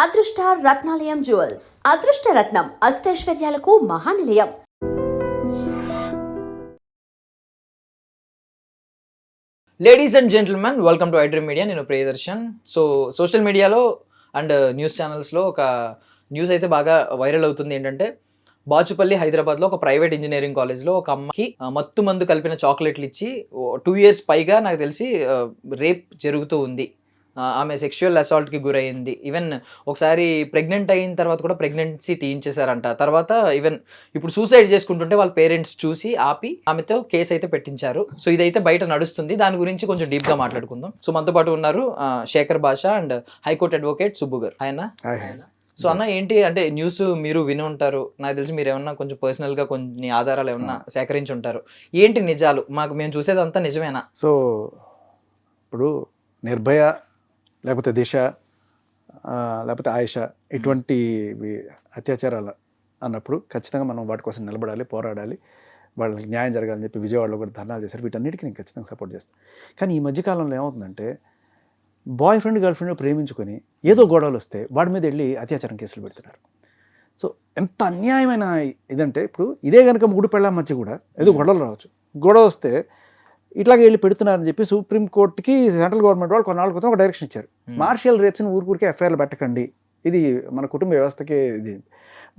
అదృష్ట రత్నాలయం జ్యువెల్స్ అదృష్ట రత్నం అష్టైశ్వర్యాలకు మహానిలయం. Ladies and gentlemen, welcome to iDream Media. నేను ప్రియదర్శన్. సో సోషల్ మీడియాలో అండ్ న్యూస్ ఛానల్స్లో ఒక న్యూస్ అయితే బాగా వైరల్ అవుతుంది. ఏంటంటే బాచుపల్లి హైదరాబాద్లో ఒక ప్రైవేట్ ఇంజనీరింగ్ కాలేజ్లో ఒక అమ్మాయికి మత్తు మందు కలిపిన చాక్లెట్లు ఇచ్చి 2 years పైగా నాకు తెలిసి రేప్ జరుగుతూ ఉంది. ఆమె సెక్షువల్ అసాల్ట్కి గురైంది. ఈవెన్ ఒకసారి ప్రెగ్నెంట్ అయిన తర్వాత కూడా ప్రెగ్నెన్సీ తీయించేశారంట. తర్వాత ఈవెన్ ఇప్పుడు సూసైడ్ చేసుకుంటుంటే వాళ్ళ పేరెంట్స్ చూసి ఆపి ఆమెతో కేసు అయితే పెట్టించారు. సో ఇదైతే బయట నడుస్తుంది. దాని గురించి కొంచెం డీప్గా మాట్లాడుకుందాం. సో మనతో పాటు ఉన్నారు శేఖర్ భాషా అండ్ హైకోర్టు అడ్వకేట్ సుబ్బు గారు. ఆయన సో అన్న, ఏంటి అంటే న్యూస్ మీరు విని ఉంటారు. నాకు తెలిసి మీరు ఏమన్నా కొంచెం పర్సనల్గా కొన్ని ఆధారాలు ఏమన్నా సేకరించి ఉంటారు. ఏంటి నిజాలు? మేము చూసేదంతా నిజమేనా? సో ఇప్పుడు నిర్భయ లేకపోతే దిశ లేకపోతే ఆయిష ఇటువంటి అత్యాచారాలు అన్నప్పుడు ఖచ్చితంగా మనం వాటి కోసం నిలబడాలి, పోరాడాలి, వాళ్ళకి న్యాయం జరగాలని చెప్పి విజయవాడలో కూడా ధర్నాలు చేశారు. వీటన్నిటికీ నేను ఖచ్చితంగా సపోర్ట్ చేస్తాను. కానీ ఈ మధ్యకాలంలో ఏమవుతుందంటే బాయ్ ఫ్రెండ్ గర్ల్ ఫ్రెండ్ ప్రేమించుకొని ఏదో గొడవలు వస్తే వాడి మీద వెళ్ళి అత్యాచారం కేసులు పెడుతున్నారు. సో ఎంత అన్యాయమైన ఇదంటే, ఇప్పుడు ఇదే కనుక ముగ్గురు పెళ్ళ మధ్య కూడా ఏదో గొడవలు రావచ్చు. గొడవ వస్తే ఇట్లాగే వెళ్ళి పెడుతున్నారని చెప్పి సుప్రీంకోర్టుకి సెంట్రల్ గవర్నమెంట్ వాళ్ళు కొన్నాళ్ళ క్రితం ఒక డైరెక్షన్ ఇచ్చారు. మార్షియల్ రేప్స్ని ఊరికే ఎఫ్ఐఆర్లు పెట్టకండి, ఇది మన కుటుంబ వ్యవస్థకే ఇది.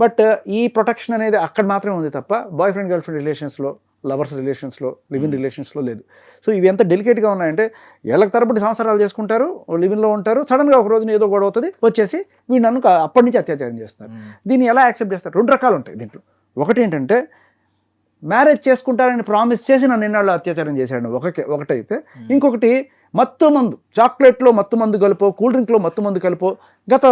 బట్ ఈ ప్రొటెక్షన్ అనేది అక్కడ మాత్రమే ఉంది తప్ప బాయ్ ఫ్రెండ్ గర్ల్ ఫ్రెండ్ రిలేషన్స్లో, లవర్స్ రిలేషన్స్లో, లివిన్ రిలేషన్స్లో లేదు. సో ఇవి ఎంత డెలికేట్గా ఉన్నాయంటే, ఏళ్ళకి తరబడి సంవత్సరాలు చేసుకుంటారు, లివిన్లో ఉంటారు, సడన్గా ఒక రోజున ఏదో గొడవ అవుతుంది, వచ్చేసి వీడు నన్ను అప్పటి నుంచి అత్యాచారం చేస్తారు. దీన్ని ఎలా యాక్సెప్ట్ చేస్తారు? 2 రకాలు ఉంటాయి దీంట్లో. ఒకటి ఏంటంటే, మ్యారేజ్ చేసుకుంటారని ప్రామిస్ చేసి నన్ను ఎన్నాళ్ళు అత్యాచారం చేశాడు ఒకటైతే, ఇంకొకటి మత్తు మందు, చాక్లెట్లో మత్తు మందు కలిపో, కూల్ డ్రింక్లో మత్తు మందు కలిపో గత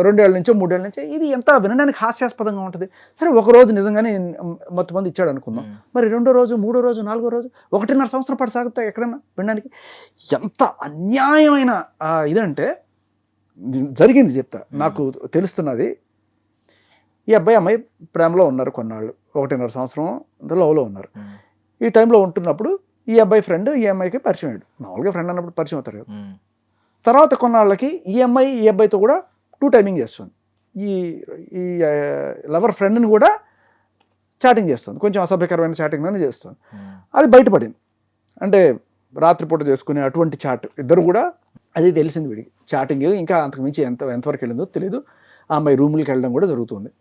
2 ఏళ్ళ నుంచో 3 ఏళ్ళ నుంచో, ఇది ఎంత వినడానికి హాస్యాస్పదంగా ఉంటుంది. సరే, ఒకరోజు నిజంగానే మత్తు మంది ఇచ్చాడు అనుకుందాం, మరి 2వ రోజు, 3వ రోజు, 4వ రోజు, 1.5 సంవత్సరం పాటు సాగుతాయి ఎక్కడన్నా వినడానికి. ఎంత అన్యాయమైన ఇదంటే జరిగింది చెప్తా. నాకు తెలుస్తున్నది, ఈ అమ్మాయి ప్రేమలో ఉన్నారు కొన్నాళ్ళు, 1.5 సంవత్సరం లవ్లో ఉన్నారు. ఈ టైంలో ఉంటున్నప్పుడు ఈ అబ్బాయి ఫ్రెండ్ ఈ అమ్మాయికి పరిచయం అయ్యాడు. మామూలుగా ఫ్రెండ్ అన్నప్పుడు పరిచయం అవుతారు కదా. తర్వాత కొన్నాళ్ళకి ఈ అమ్మాయి ఈ అబ్బాయితో కూడా 2 టైమింగ్ చేస్తుంది. ఈ లవర్ ఫ్రెండ్ని కూడా చాటింగ్ చేస్తుంది, కొంచెం అసభ్యకరమైన చాటింగ్ అని చేస్తుంది. అది బయటపడింది. అంటే రాత్రిపూట చేసుకునే అటువంటి చాట్, ఇద్దరు కూడా అది తెలిసింది వీడికి. చాటింగ్ ఇంకా అంతకు మించి ఎంతవరకు వెళ్ళిందో తెలియదు. ఆ అమ్మాయి రూములకి వెళ్ళడం కూడా జరుగుతుంది.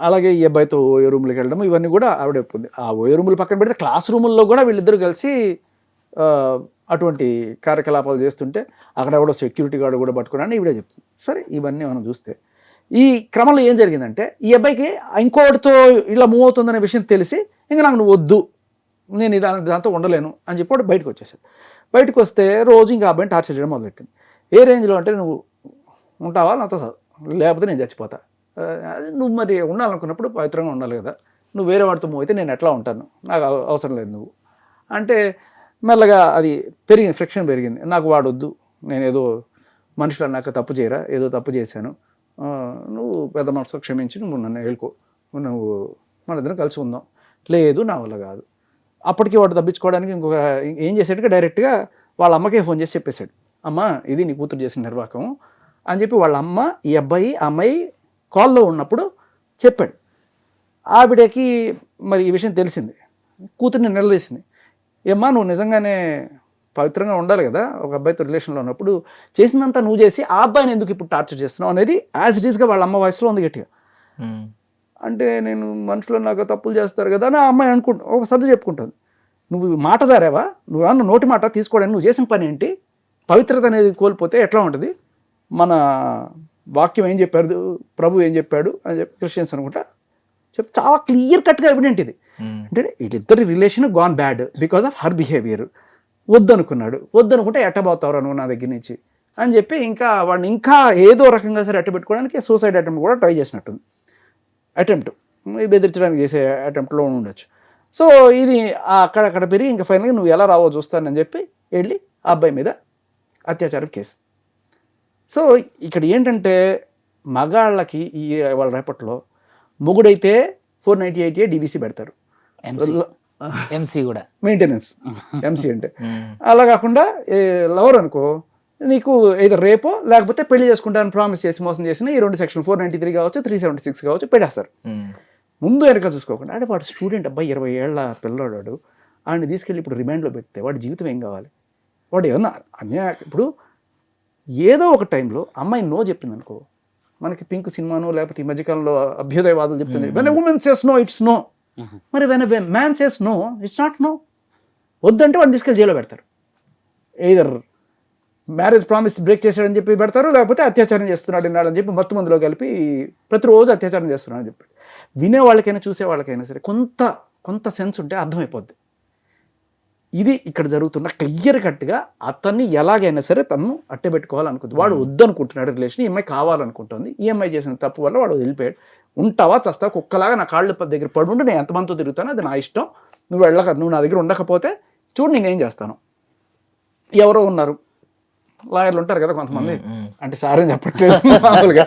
అలాగే ఈ అబ్బాయితో ఓయో రూమ్లోకి వెళ్ళడం, ఇవన్నీ కూడా ఆవిడ చెప్పింది. ఆ ఓయో రూములు పక్కన పెడితే క్లాస్ రూముల్లో కూడా వీళ్ళిద్దరూ కలిసి అటువంటి కార్యకలాపాలు చేస్తుంటే అక్కడ ఎవడో సెక్యూరిటీ గార్డు కూడా పట్టుకున్నాను ఈవిడే చెప్తుంది. సరే, ఇవన్నీ మనం చూస్తే ఈ క్రమంలో ఏం జరిగిందంటే, ఈ అబ్బాయికి ఇంకోటితో ఇలా మూవ్ అవుతుందనే విషయం తెలిసి, ఇంకా నాకు నువ్వు వద్దు, నేను దాంతో ఉండలేను అని చెప్పి వాడు బయటకు వచ్చేసాడు. బయటకు వస్తే రోజు ఇంకా అబ్బాయిని టార్చర్ చేయడం మొదలెట్టింది. ఏ రేంజ్లో అంటే, నువ్వు ఉంటావా నాతో, లేకపోతే నేను చచ్చిపోతా, నువ్వు మరి ఉండాలనుకున్నప్పుడు పవిత్రంగా ఉండాలి కదా, నువ్వు వేరే వాడితో మూవ్ అయితే నేను ఎట్లా ఉంటాను, నాకు అవసరం లేదు నువ్వు అంటే, మెల్లగా అది పెరిగింది, ఫ్రిక్షన్ పెరిగింది. నాకు వాడొద్దు, నేను ఏదో మనుషులు నాకు తప్పు చేయరా, ఏదో తప్పు చేశాను, నువ్వు పెద్ద మనసుతో క్షమించి నువ్వు నన్ను వెళ్ళుకో, నువ్వు మన ఇద్దరం కలిసి ఉందాం. లేదు, నా వల్ల కాదు. అప్పటికి వాడు తప్పించుకోవడానికి ఇంకొక ఏం చేసాడుగా, డైరెక్ట్గా వాళ్ళ అమ్మకే ఫోన్ చేసి చెప్పేశాడు, అమ్మ ఇది నీ కూతురు చేసిన నిర్వాహకం అని చెప్పి వాళ్ళ అమ్మ ఈ అబ్బాయి ఆ అమ్మాయి కాల్లో ఉన్నప్పుడు చెప్పాడు. ఆవిడకి మరి ఈ విషయం తెలిసింది, కూతుర్ని నిలదీసింది. ఏమ్మా, నువ్వు నిజంగానే పవిత్రంగా ఉండాలి కదా, ఒక అబ్బాయితో రిలేషన్లో ఉన్నప్పుడు చేసిందంతా నువ్వు చేసి ఆ అబ్బాయిని ఎందుకు ఇప్పుడు టార్చర్ చేస్తున్నావు అనేది యాజ్ ఇట్ ఈస్గా వాళ్ళ అమ్మ వాయిస్లో ఉంది గట్టిగా. అంటే, నేను మనుషులు నాకు తప్పులు చేస్తారు కదా అని ఆ అమ్మాయి ఒక సర్దు చెప్పుకుంటుంది. నువ్వు మాట జారావా, నువ్వేమన్నా నోటి మాట తీసుకోవడానికి నువ్వు చేసిన పని ఏంటి, పవిత్రత అనేది కోల్పోతే ఎట్లా ఉంటుంది, మన వాక్యం ఏం చెప్పారు, ప్రభు ఏం చెప్పాడు అని చెప్పి క్రిస్టియన్స్ అనుకుంటా చెప్పి చాలా క్లియర్ కట్గా ఎవిడెంట్ ఇది. అంటే వీళ్ళిద్దరి relation gone bad because of her behaviour. వద్దనుకుంటే ఎట్టబోతావు నువ్వు నా దగ్గర నుంచి అని చెప్పి ఇంకా వాడిని ఇంకా ఏదో రకంగా సరే అట్టబెట్టుకోవడానికి సూసైడ్ అటెంప్ట్ కూడా ట్రై చేసినట్టుంది. అటెంప్ట్ బెదిరించడానికి చేసే అటెంప్ట్లో ఉండొచ్చు. సో ఇది అక్కడక్కడ పెరిగి ఇంకా ఫైనల్గా నువ్వు ఎలా రావో చూస్తానని చెప్పి వెళ్ళి ఆ అబ్బాయి మీద అత్యాచారం కేసు. సో ఇక్కడ ఏంటంటే, మగాళ్ళకి ఈ వాళ్ళ రేపట్లో మొగుడైతే 498A DVC పెడతారు, ఎంసీ కూడా మెయింటెనెన్స్, ఎంసీ అంటే. అలా కాకుండా లవర్ అనుకో నీకు ఏదో రేపో లేకపోతే పెళ్లి చేసుకుంటానని ప్రామిస్ చేసి మోసం చేసిన ఈ 2 సెక్షన్ 493 కావచ్చు 376 కావచ్చు పెట్టేస్తారు. ముందు వెనక చూసుకోకుండా అంటే వాడు స్టూడెంట్ అబ్బాయి 20 ఏళ్ళ పిల్లవాడు వాడిని తీసుకెళ్ళి ఇప్పుడు రిమాండ్లో పెడితే వాడి జీవితం ఏం కావాలి? వాడు ఏమన్నా ఇప్పుడు ఏదో ఒక టైంలో అమ్మాయి నో చెప్పింది అనుకో, మనకి పింక్ సినిమాను లేకపోతే ఈ మధ్యకాలంలో అభ్యుదయవాదులు చెప్తుంది when women says no it's no, మరి when man says no it's not no. వద్దంటే వాడిని తీసుకెళ్ళి జైల్లో పెడతారు. ఎయిదర్ మ్యారేజ్ ప్రామిస్ బ్రేక్ చేశాడని చెప్పి పెడతారు, లేకపోతే అత్యాచారం చేస్తున్నాడు అని చెప్పి మొత్తం మందిలో కలిపి ప్రతిరోజు అత్యాచారం చేస్తున్నాడు అని చెప్పి వినే వాళ్ళకైనా చూసే వాళ్ళకైనా సరే కొంత సెన్స్ ఉంటే అర్థమైపోద్ది. ఇది ఇక్కడ జరుగుతున్న క్లియర్ కట్గా అతన్ని ఎలాగైనా సరే తను అట్టే పెట్టుకోవాలనుకుంది. వాడు వద్దనుకుంటున్నాడు రిలేషన్, ఈ అమ్మాయి కావాలనుకుంటుంది. ఈ అమ్మాయి చేసిన తప్పు వల్ల వాడు వెళ్ళిపోయాడు. ఉంటావా చస్తావా కుక్కలాగా నా కాళ్ళ దగ్గర పడుండి నేను ఎంతమందితో తిరుగుతానో అది నా ఇష్టం, నువ్వు నా దగ్గర ఉండకపోతే చూడు నేనేం చేస్తాను. ఎవరో ఉన్నారు లాయర్లు ఉంటారు కదా కొంతమంది, అంటే సార్ అని చెప్పట్లేదు మామూలుగా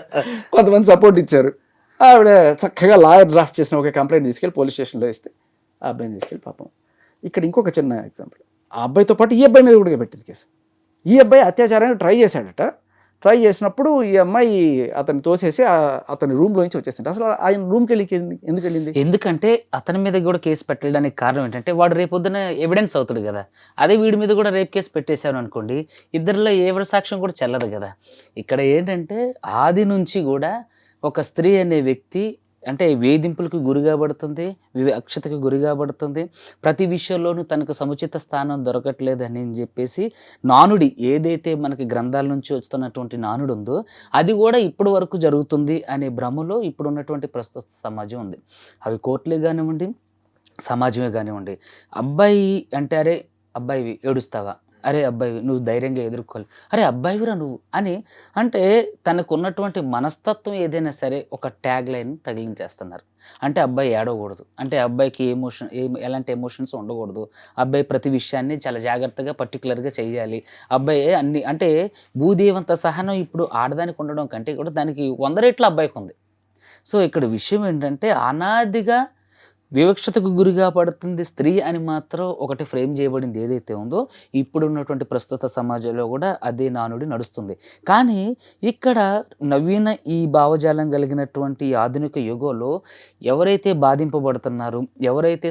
కొంతమంది సపోర్ట్ ఇచ్చారు. ఆవిడ చక్కగా లాయర్ డ్రాఫ్ట్ చేసిన ఒక కంప్లైంట్ తీసుకెళ్ళి పోలీస్ స్టేషన్లో ఇస్తే ఆ అబ్బాయిని తీసుకెళ్ళి పాపం. ఇక్కడ ఇంకొక చిన్న ఎగ్జాంపుల్, ఆ అబ్బాయితో పాటు ఈ అబ్బాయి మీద కూడా పెట్టింది కేసు. ఈ అబ్బాయి అత్యాచారాన్ని ట్రై చేశాడట. ట్రై చేసినప్పుడు ఈ అమ్మాయి అతన్ని తోసేసి అతని రూమ్లోంచి వచ్చేసింది. అసలు ఆయన రూమ్కి వెళ్ళి ఎందుకు వెళ్ళింది? ఎందుకంటే అతని మీద కూడా కేసు పెట్టడానికి కారణం ఏంటంటే వాడు రేపొద్దున ఎవిడెన్స్ అవుతాడు కదా. అదే వీడి మీద కూడా రేప్ కేసు పెట్టేశాను అనుకోండి, ఇద్దరిలో ఎవరి సాక్ష్యం కూడా చెల్లదు కదా. ఇక్కడ ఏంటంటే ఆది నుంచి కూడా ఒక స్త్రీ అనే వ్యక్తి అంటే వేధింపులకు గురి కాబడుతుంది, వివక్షతకు గురి కాబడుతుంది, ప్రతి విషయంలోనూ తనకు సముచిత స్థానం దొరకట్లేదని చెప్పేసి నానుడి ఏదైతే మనకి గ్రంథాల నుంచి వస్తున్నటువంటి నానుడు ఉందో అది కూడా ఇప్పటి వరకు జరుగుతుంది అనే భ్రమలో ఇప్పుడున్నటువంటి ప్రస్తుత సమాజం ఉంది. అవి కోర్టులే కానివ్వండి, సమాజమే కానివ్వండి. అబ్బాయి అంటే అరే అబ్బాయివి ఏడుస్తావా, అరే అబ్బాయి నువ్వు ధైర్యంగా ఎదుర్కోవాలి, అరే అబ్బాయివిరా నువ్వు అని అంటే తనకు ఉన్నటువంటి మనస్తత్వం ఏదైనా సరే ఒక ట్యాగ్ లైన్ తగిలించేస్తున్నారు. అంటే అబ్బాయి ఏడవకూడదు, అంటే అబ్బాయికి ఎలాంటి ఎమోషన్స్ ఉండకూడదు, అబ్బాయి ప్రతి విషయాన్ని చాలా జాగ్రత్తగా పర్టికులర్గా చేయాలి, అబ్బాయి అన్ని అంటే భూదేవంత సహనం ఇప్పుడు ఆడదానికి ఉండడం కంటే కూడా దానికి 100 రెట్ల అబ్బాయికి ఉంది. సో ఇక్కడ విషయం ఏంటంటే అనాదిగా వివక్షతకు గురిగా పడుతుంది స్త్రీ అని మాత్రం ఒకటి ఫ్రేమ్ చేయబడింది ఏదైతే ఉందో ఇప్పుడున్నటువంటి ప్రస్తుత సమాజంలో కూడా అదే నానుడి నడుస్తుంది. కానీ ఇక్కడ నవీన ఈ భావజాలం కలిగినటువంటి ఆధునిక యుగంలో ఎవరైతే బాధింపబడుతున్నారో, ఎవరైతే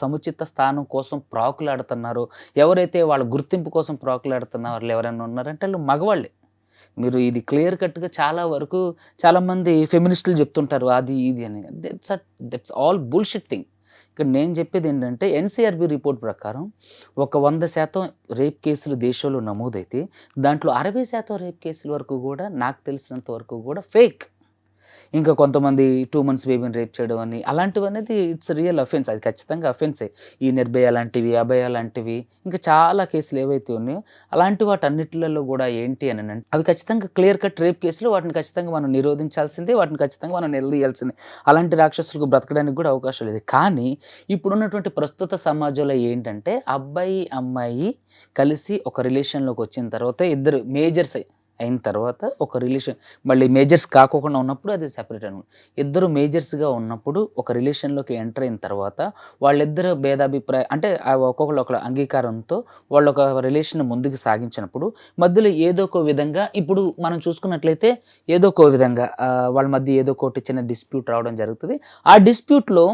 సముచిత స్థానం కోసం ప్రాకులాడుతున్నారో, ఎవరైతే వాళ్ళ గుర్తింపు కోసం ప్రాకులాడుతున్నారో వాళ్ళు ఎవరైనా ఉన్నారంటే వాళ్ళు మగవాళ్ళే. మీరు ఇది క్లియర్ కట్గా చాలా వరకు చాలామంది ఫెమినిస్టులు చెప్తుంటారు అది ఇది అని. That's all bullshit thing. ఇక్కడ నేను చెప్పేది ఏంటంటే ఎన్సీఆర్బీ రిపోర్ట్ ప్రకారం ఒక 100% రేప్ కేసులు దేశంలో నమోదైతే దాంట్లో 60% రేప్ కేసుల వరకు కూడా నాకు తెలిసినంత వరకు కూడా ఫేక్. ఇంకా కొంతమంది 2 months బేబీని రేప్ చేయడం అని అలాంటివి అనేది ఇట్స్ రియల్ అఫెన్స్, అది ఖచ్చితంగా అఫెన్సే. ఈ నిర్భయ లాంటివి, అభయ లాంటివి ఇంకా చాలా కేసులు ఏవైతే ఉన్నాయో అలాంటి వాటన్నిటిలలో కూడా ఏంటి అని అంటే అవి ఖచ్చితంగా క్లియర్ కట్ రేప్ కేసులు, వాటిని ఖచ్చితంగా మనం నిరోధించాల్సిందే, వాటిని ఖచ్చితంగా మనం నిలదీయాల్సిందే. అలాంటి రాక్షసులకు బ్రతకడానికి కూడా అవకాశం లేదు. కానీ ఇప్పుడున్నటువంటి ప్రస్తుత సమాజంలో ఏంటంటే అబ్బాయి అమ్మాయి కలిసి ఒక రిలేషన్లోకి వచ్చిన తర్వాత ఇద్దరు మేజర్స్ అయిన తర్వాత ఒక రిలేషన్ మళ్ళీ మేజర్స్ కాకుండా ఉన్నప్పుడు అది సెపరేట్ అనమాట. ఇద్దరు మేజర్స్గా ఉన్నప్పుడు ఒక రిలేషన్లోకి ఎంటర్ అయిన తర్వాత వాళ్ళిద్దరు భేదాభిప్రాయం అంటే ఒక్కొక్కరు ఒక అంగీకారంతో వాళ్ళు ఒక రిలేషన్ ముందుకు సాగించినప్పుడు మధ్యలో ఏదో ఒక విధంగా ఇప్పుడు మనం చూసుకున్నట్లయితే ఏదో ఒక విధంగా వాళ్ళ మధ్య ఏదో ఒకటి చిన్న డిస్ప్యూట్ రావడం జరుగుతుంది. ఆ డిస్ప్యూట్లో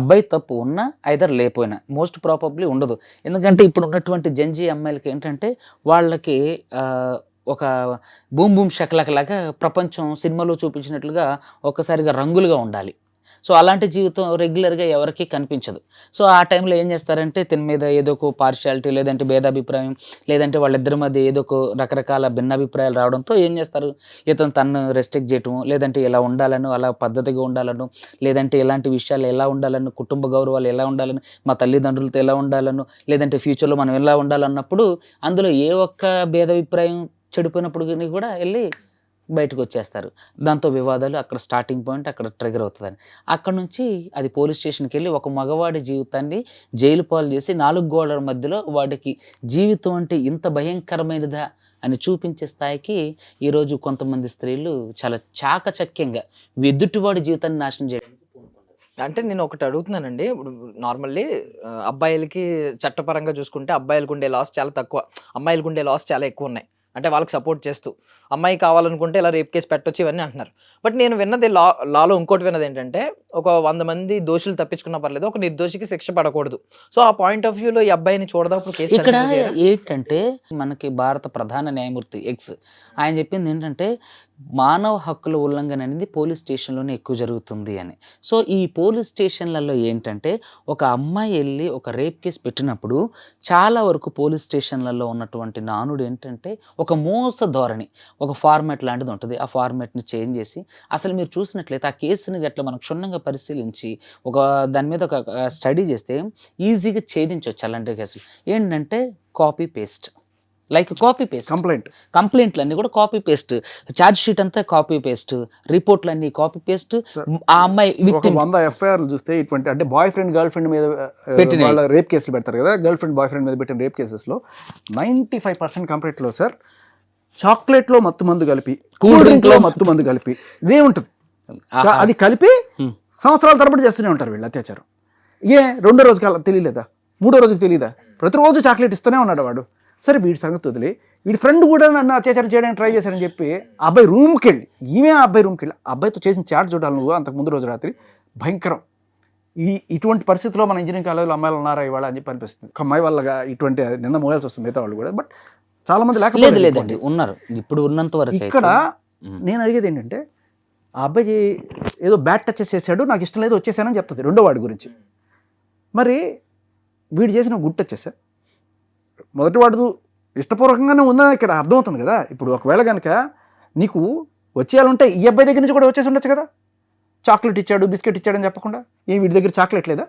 అబ్బాయి తప్పు ఉన్నా ఐదర్ లేకపోయినా మోస్ట్ ప్రాబబ్లీ ఉండదు. ఎందుకంటే ఇప్పుడు ఉన్నటువంటి జంజీ అమ్మాయిలకి ఏంటంటే వాళ్ళకి ఒక బూమ్ బూమ్ షక్లకలాగా ప్రపంచం సినిమాలో చూపించినట్లుగా ఒక్కసారిగా రంగులుగా ఉండాలి. సో అలాంటి జీవితం రెగ్యులర్గా ఎవరికి కనిపించదు. సో ఆ టైంలో ఏం చేస్తారంటే తిని మీద ఏదో ఒక పార్షియాలిటీ లేదంటే భేదాభిప్రాయం లేదంటే వాళ్ళిద్దరి మధ్య ఏదో ఒక రకరకాల భిన్నాభిప్రాయాలు రావడంతో ఏం చేస్తారు, ఇతను తను రెస్ట్రిక్ట్ చేయటము, లేదంటే ఇలా ఉండాలను, అలా పద్ధతిగా ఉండాలను, లేదంటే ఇలాంటి విషయాలు ఎలా ఉండాలను, కుటుంబ గౌరవాలు ఎలా ఉండాలని, మా తల్లిదండ్రులతో ఎలా ఉండాలను, లేదంటే ఫ్యూచర్లో మనం ఎలా ఉండాలన్నప్పుడు అందులో ఏ ఒక్క భేదాభిప్రాయం చెడిపోయినప్పుడు కూడా వెళ్ళి బయటకు వచ్చేస్తారు. దాంతో వివాదాలు అక్కడ స్టార్టింగ్ పాయింట్ అక్కడ ట్రిగర్ అవుతుందని అక్కడ నుంచి అది పోలీస్ స్టేషన్కి వెళ్ళి ఒక మగవాడి జీవితాన్ని జైలు పాలు చేసి 4 గోడల మధ్యలో వాడికి జీవితం అంటే ఇంత భయంకరమైనదా అని చూపించే స్థాయికి ఈరోజు కొంతమంది స్త్రీలు చాలా చాకచక్యంగా ఎదుటివాడి జీవితాన్ని నాశనం చేయడం. అంటే నేను ఒకటి అడుగుతున్నానండి, ఇప్పుడు నార్మల్లీ అబ్బాయిలకి చట్టపరంగా చూసుకుంటే అబ్బాయిలకు ఉండే లాస్ చాలా తక్కువ, అమ్మాయిలకు ఉండే లాస్ చాలా ఎక్కువ ఉన్నాయి. అంటే వాళ్ళకి సపోర్ట్ చేస్తూ అమ్మాయి కావాలనుకుంటే ఇలా రేప్ కేసు పెట్టొచ్చు ఇవన్నీ అంటున్నారు. బట్ నేను విన్నది లాలో ఇంకోటి విన్నది ఏంటంటే ఒక 100 మంది దోషులు తప్పించుకున్నా పర్లేదు, ఒక నిర్దోషికి శిక్ష పడకూడదు. సో ఆ పాయింట్ ఆఫ్ వ్యూలో ఈ అబ్బాయిని చూడదా ఇప్పుడు కేసు ఇక్కడ consider చేయరా? ఏంటంటే మనకి భారత ప్రధాన న్యాయమూర్తి ఎక్స్ ఆయన చెప్పింది ఏంటంటే మానవ హక్కుల ఉల్లంఘన అనేది పోలీస్ స్టేషన్లోనే ఎక్కువ జరుగుతుంది అని. సో ఈ పోలీస్ స్టేషన్లలో ఏంటంటే ఒక అమ్మాయి వెళ్ళి ఒక రేప్ కేసు పెట్టినప్పుడు చాలా వరకు పోలీస్ స్టేషన్లలో ఉన్నటువంటి నానుడు ఏంటంటే ఒక మోస ధోరణి, ఒక ఫార్మాట్ లాంటిది ఉంటుంది. ఆ ఫార్మాట్ని చేంజ్ చేసి అసలు మీరు చూసినట్లయితే ఆ కేసుని గట్లా మనం క్షుణ్ణంగా పరిశీలించి దాని మీద ఒక స్టడీ చేస్తే ఈజీగా ఛేదించవచ్చు అలాంటి కేసులు. ఏంటంటే copy paste, like copy paste కంప్లైంట్లన్నీ కూడా కాపీ పేస్ట్, ఛార్జ్ షీట్ అంతా కాపీ పేస్ట్, రిపోర్ట్లన్నీ కాపీ పేస్ట్. ఆ అమ్మాయి విక్టిమ్ 100 ఎఫ్ఐఆర్లు చూస్తే ఇటువంటి అంటే బాయ్ ఫ్రెండ్ గర్ల్ ఫ్రెండ్ మీద వాళ్ళ రేప్ కేసులు పెడతారు కదా, గర్ల్ ఫ్రెండ్ బాయ్ ఫ్రెండ్ మీద పెట్టిన రేప్ కేసెస్లో 95% కంప్లైంట్లో సార్ చాక్లెట్లో మత్తు మందు కలిపి, కూల్ డ్రింక్లో మత్తు మందు కలిపి ఇదే ఉంటుంది. అది కలిపి సంవత్సరాల తరబడి చేస్తూనే ఉంటారు వీళ్ళు అత్యాచారం. రెండో రోజు కాలం తెలియలేదా, మూడో రోజుకి తెలియదా, ప్రతిరోజు చాక్లెట్ ఇస్తూనే ఉన్నాడు వాడు. సరే వీడి సంగతి వదిలి వీడి ఫ్రెండ్ కూడా నన్ను అత్యాచారం చేయడానికి ట్రై చేశారని చెప్పి అబ్బాయి రూమ్కి వెళ్ళి ఆ అబ్బాయి రూమ్కి వెళ్ళి అబ్బాయితో చేసిన చాట్ చూడాలి నువ్వు అంతకు ముందు రోజు రాత్రి. భయంకరం. ఇటువంటి పరిస్థితిలో మన ఇంజనీరింగ్ కాలేజీలో అమ్మాయిలు ఉన్నారా ఇవాళ అని చెప్పి అనిపిస్తుంది. ఒక అమ్మాయి వల్ల ఇటువంటి నిన్న మోయాల్సి వస్తుంది మిగతా వాళ్ళు కూడా, బట్ చాలా మంది లేదండి ఉన్నారు ఇప్పుడు ఉన్నంత వరకు. ఇక్కడ నేను అడిగేది ఏంటంటే ఆ అబ్బాయి ఏదో బ్యాడ్ టచ్ చేసాడు, నాకు ఇష్టం లేదు వచ్చేసానని చెప్తుంది రెండో వాడి గురించి. మరి వీడు చేసిన గుడ్ టచ్ చేశా, మొదటి వాడు ఇష్టపూర్వకంగానే ఉందని ఇక్కడ అర్థమవుతుంది కదా. ఇప్పుడు ఒకవేళ కనుక నీకు వచ్చేయాలంటే ఈ అబ్బాయి దగ్గర నుంచి కూడా వచ్చేసి ఉండొచ్చు కదా. చాక్లెట్ ఇచ్చాడు, బిస్కెట్ ఇచ్చాడని చెప్పకుండా వీడి దగ్గర చాక్లెట్ లేదా,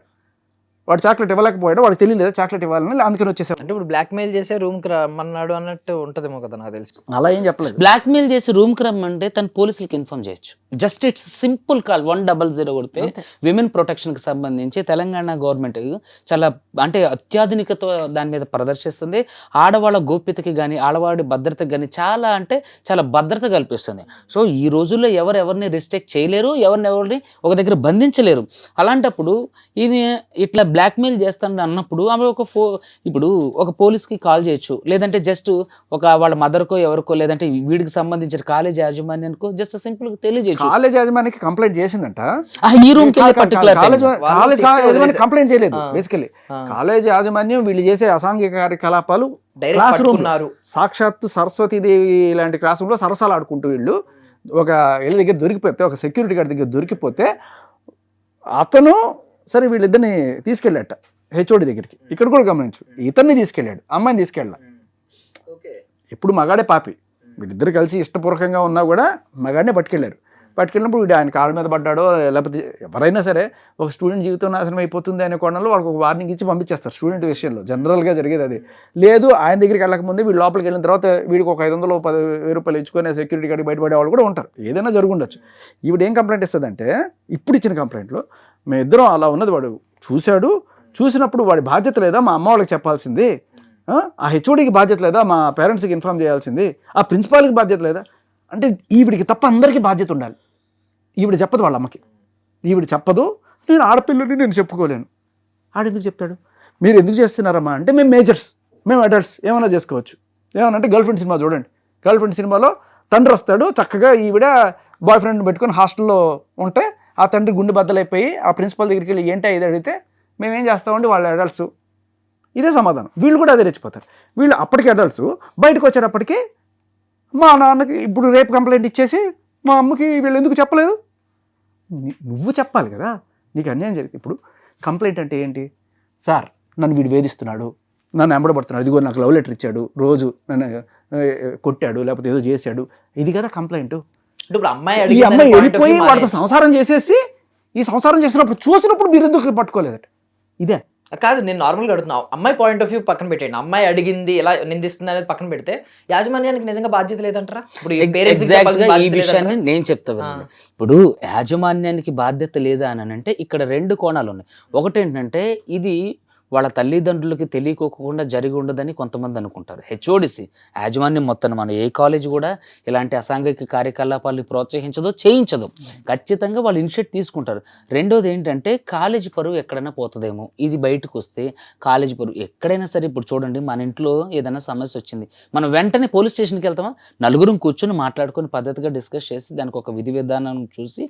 వాడు చాక్లెట్ ఇవ్వలేకపోయాడు, వాడికి తెలియలేదు చాక్లెట్ ఇవ్వాలని, అందుకని వచ్చేసాడు. అంటే ఇప్పుడు బ్లాక్ మెయిల్ చేసే రూమ్కి రమ్మన్నాడు అన్నట్టు ఉంటుందేమో కదా నాకు తెలిసి. అలా ఏం చెప్పలేదు. బ్లాక్ మెయిల్ చేసి రూమ్కి రమ్మంటే తను పోలీసులకి ఇన్ఫార్మ్ చేయొచ్చు. జస్ట్ ఇట్స్ సింపుల్ కాల్ 100 కొడితే విమెన్ ప్రొటెక్షన్కి సంబంధించి తెలంగాణ గవర్నమెంట్ చాలా అంటే అత్యాధునికత దాని మీద ప్రదర్శిస్తుంది. ఆడవాళ్ళ గోప్యతకి కానీ ఆడవాడి భద్రతకి కానీ చాలా అంటే చాలా భద్రత కల్పిస్తుంది. సో ఈ రోజుల్లో ఎవరిని రిస్ట్రిక్ట్ చేయలేరు, ఎవరిని ఒక దగ్గర బంధించలేరు. అలాంటప్పుడు ఈమె ఇట్లా బ్లాక్మెయిల్ చేస్తాను అన్నప్పుడు ఆమె ఇప్పుడు ఒక పోలీస్కి కాల్ చేయొచ్చు, లేదంటే జస్ట్ ఒక వాళ్ళ మదర్కో ఎవరికో లేదంటే వీడికి సంబంధించిన కాలేజ్ యాజమాన్యానికో జస్ట్ సింపుల్గా తెలియజేయచ్చు. కాలేజ్ యాజమాన్యానికి కంప్లైంట్ చేసిందంట, ఈ రూమ్ కంప్లైంట్ చేయలేదు. బేసికలీ కాలేజ్ యాజమాన్యం వీళ్ళు చేసే అసాంఘిక కార్యకలాపాలు క్లాస్ రూమ్ సాక్షాత్తు సరస్వతీదేవి ఇలాంటి క్లాస్ రూమ్ లో సరసాలు ఆడుకుంటూ వీళ్ళు ఒక వీళ్ళ దగ్గర దొరికిపోతే, ఒక సెక్యూరిటీ గార్డ్ దగ్గర దొరికిపోతే అతను సరే వీళ్ళిద్దరిని తీసుకెళ్ళాట హెచ్ఓడి దగ్గరికి. ఇక్కడ కూడా గమనించు, ఇతన్ని తీసుకెళ్ళాడు, అమ్మాయిని తీసుకెళ్ళా. ఇప్పుడు మగాడే పాపి, వీళ్ళిద్దరు కలిసి ఇష్టపూర్వకంగా ఉన్నా కూడా మగాడినే పట్టుకెళ్ళినప్పుడు వీడు ఆయన కాళ్ళ మీద పడ్డాడో లేకపోతే ఎవరైనా సరే ఒక స్టూడెంట్ జీవితం నాశనం అయిపోతుంది అనే కోణంలో వాళ్ళకి ఒక వార్నింగ్ ఇచ్చి పంపించేస్తారు. స్టూడెంట్ విషయంలో జనరల్గా జరిగేది అది. లేదు ఆయన దగ్గరికి వెళ్ళకముందే వీళ్ళు లోపలికి వెళ్ళిన తర్వాత వీడికి ఒక 500-10,000 రూపాయలు ఇచ్చుకొని సెక్యూరిటీ గార్డ్కి బయటపడే వాళ్ళు కూడా ఉంటారు. ఏదైనా జరుగుండొచ్చు. ఈవిడ ఏం కంప్లైంట్ ఇస్తుందంటే ఇప్పుడు ఇచ్చిన కంప్లైంట్లో మేమిద్దరం అలా ఉన్నది, వాడు చూసినప్పుడు వాడి బాధ్యత లేదా మా అమ్మ వాళ్ళకి చెప్పాల్సింది, ఆ హెచ్ఓడికి బాధ్యత లేదా మా పేరెంట్స్కి ఇన్ఫార్మ్ చేయాల్సింది, ఆ ప్రిన్సిపాల్కి బాధ్యత లేదా అంటే ఈవిడికి తప్ప అందరికీ బాధ్యత ఉండాలి. ఈవిడ చెప్పదు వాళ్ళ అమ్మకి, ఈవిడ చెప్పదు. నేను ఆడపిల్లని నేను చెప్పుకోలేను. ఆడెందుకు చెప్తాడు? మీరు ఎందుకు చేస్తున్నారమ్మా అంటే మేము మేజర్స్, మేము అడల్ట్స్ ఏమైనా చేసుకోవచ్చు. ఏమన్నా అంటే గర్ల్ ఫ్రెండ్ సినిమా చూడండి, గర్ల్ ఫ్రెండ్ సినిమాలో తండ్రి వస్తాడు, చక్కగా ఈవిడ బాయ్ ఫ్రెండ్ పెట్టుకొని హాస్టల్లో ఉంటే ఆ తండ్రి గుండె బద్దలైపోయి ఆ ప్రిన్సిపల్ దగ్గరికి వెళ్ళి ఏంటో ఇది అడిగితే మేమేం చేస్తామండి వాళ్ళ అడల్ట్స్, ఇదే సమాధానం. వీళ్ళు కూడా అదే రెచ్చిపోతారు. వీళ్ళు అప్పటికి అడల్ట్స్, బయటకు వచ్చేటప్పటికి మా నాన్నకి ఇప్పుడు రేపు కంప్లైంట్ ఇచ్చేసి మా అమ్మకి వీళ్ళు ఎందుకు చెప్పలేదు, నువ్వు చెప్పాలి కదా. నీకు అన్యాయం జరిగింది. ఇప్పుడు కంప్లైంట్ అంటే ఏంటి? సార్ నన్ను వీడు వేధిస్తున్నాడు, నన్ను ఎంబడబడుతున్నాడు, ఇదిగో నాకు లవ్ లెటర్ ఇచ్చాడు, రోజు నన్ను కొట్టాడు, లేకపోతే ఏదో చేశాడు, ఇది కదా కంప్లైంట్. ఇప్పుడు ఈ అమ్మాయి వెళ్ళిపోయి వాడితో సంసారం చేసేసి ఈ సంసారం చేసినప్పుడు చూసినప్పుడు మీరు ఎందుకు పట్టుకోలేదట? ఇదే కాదు, నేను నార్మల్గా అడుగుతున్నావు. అమ్మాయి పాయింట్ ఆఫ్ వ్యూ పక్కన పెట్టండి, అమ్మాయి అడిగింది ఎలా నిందిస్తుంది అనేది పక్కన పెడితే యాజమాన్యానికి నిజంగా బాధ్యత లేదంటారా? ఇప్పుడు ఈ విషయాన్ని నేను చెప్తాను. ఇప్పుడు యాజమాన్యానికి బాధ్యత లేదా అని అంటే ఇక్కడ 2 కోణాలు ఉన్నాయి. ఒకటి ఏంటంటే ఇది వాళ్ళ తల్లిదండ్రులకి తెలియకోకుండా జరిగి ఉండదని కొంతమంది అనుకుంటారు. హెచ్ఓడిసి యాజమాన్యం మొత్తం మనం ఏ కాలేజ్ కూడా ఇలాంటి అసాంఘిక కార్యకలాపాలను ప్రోత్సహించదో చేయించదు. ఖచ్చితంగా వాళ్ళు ఇనిషియేట్ తీసుకుంటారు. రెండోది ఏంటంటే కాలేజీ పరువు ఎక్కడైనా పోతుందేమో, ఇది బయటకు వస్తే కాలేజీ పరువు ఎక్కడైనా సరే. ఇప్పుడు చూడండి, మన ఇంట్లో ఏదైనా సమస్య వచ్చింది, మనం వెంటనే పోలీస్ స్టేషన్కి వెళ్తామా? నలుగురం కూర్చొని మాట్లాడుకొని పద్ధతిగా డిస్కస్ చేసి దానికి ఒక విధి విధానం చూసి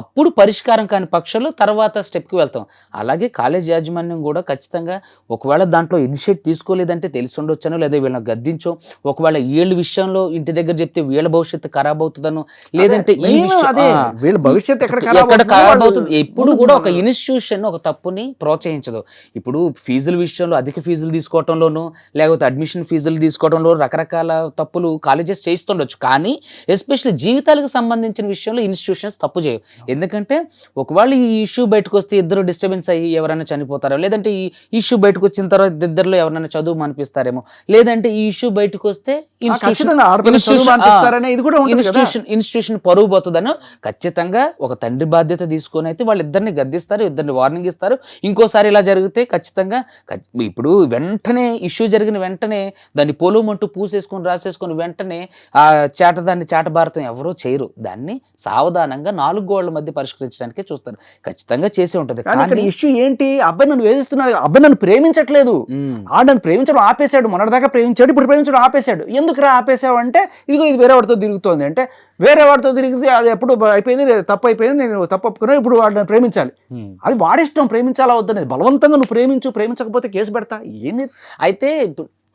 అప్పుడు పరిష్కారం కాని పక్షంలో తర్వాత స్టెప్కి వెళ్తాం. అలాగే కాలేజ్ యాజమాన్యం కూడా ఖచ్చితంగా ఒకవేళ దాంట్లో ఇనిషియేట్ తీసుకోలేదంటే తెలిసి ఉండొచ్చనో, లేదా వీళ్ళని గద్దించో, ఒకవేళ వీళ్ళ విషయంలో ఇంటి దగ్గర చెప్తే వీళ్ళ భవిష్యత్తు ఖరాబ్ అవుతుందనో, లేదంటే ఈ వీళ్ళ భవిష్యత్తు ఎక్కడ ఖరాబ్ అవుతుంది. ఎప్పుడు కూడా ఒక ఇన్స్టిట్యూషన్ ఒక తప్పుని ప్రోత్సహించదు. ఇప్పుడు ఫీజుల విషయంలో అధిక ఫీజులు తీసుకోవడంలోనూ, లేకపోతే అడ్మిషన్ ఫీజులు తీసుకోవడంలో రకరకాల తప్పులు కాలేజెస్ చేస్తుండొచ్చు. కానీ ఎస్పెషల్లీ జీవితాలకు సంబంధించిన విషయంలో ఇన్స్టిట్యూషన్స్ తప్పు చేయవు. ఎందుకంటే ఒకవేళ ఈ ఇష్యూ బయటకు వస్తే ఇద్దరు డిస్టర్బెన్స్ అయ్యి ఎవరైనా చనిపోతారో, లేదంటే ఈ ఇష్యూ బయటకు వచ్చిన తర్వాత ఇద్దరిలో ఎవరైనా చదువు మానిపిస్తారేమో, లేదంటే ఈ ఇష్యూ బయటకు వస్తే ఇన్స్టిట్యూషన్ పరువు పోతుందనో ఖచ్చితంగా ఒక తండ్రి బాధ్యత తీసుకొని అయితే వాళ్ళిద్దరిని గద్దిస్తారు, ఇద్దరిని వార్నింగ్ ఇస్తారు. ఇంకోసారి ఇలా జరిగితే ఖచ్చితంగా ఇప్పుడు వెంటనే ఇష్యూ జరిగిన వెంటనే దాన్ని పొలుమంటూ పూసేసుకొని రాసేసుకొని వెంటనే ఆ దాన్ని చాటభారతం ఎవరో చేయరు. దాన్ని సావధానంగా 4 గోళ్ల మధ్య పరిష్కరించడానికే చూస్తారు. ఖచ్చితంగా చేసి ఉంటుంది. కానీ ఇష్యూ ఏంటి? అబ్బాయి నన్ను వేధిస్తున్నాడు, అబ్బాయి నన్ను ప్రేమించట్లేదు, నన్ను ప్రేమించడం ఆపేశాడు, మొన్నటిదాకా ప్రేమించాడు, ఇప్పుడు ప్రేమించడం ఆపేశాడు. ఎందుకురా ఆపేసావు అంటే, ఇదిగో ఇది వేరే వాడితో తిరుగుతోంది అంటే, వేరే వాడితో తిరిగితే అది ఎప్పుడు అయిపోయింది, తప్పు అయిపోయింది, నేను తప్పు ఒప్పుకున్నాను, ఇప్పుడు వాడిని ప్రేమించాలి. అది వాడిష్టం, ప్రేమించాలా వద్దనేది. బలవంతంగా నువ్వు ప్రేమించకపోతే కేసు పెడతా ఏంది? అయితే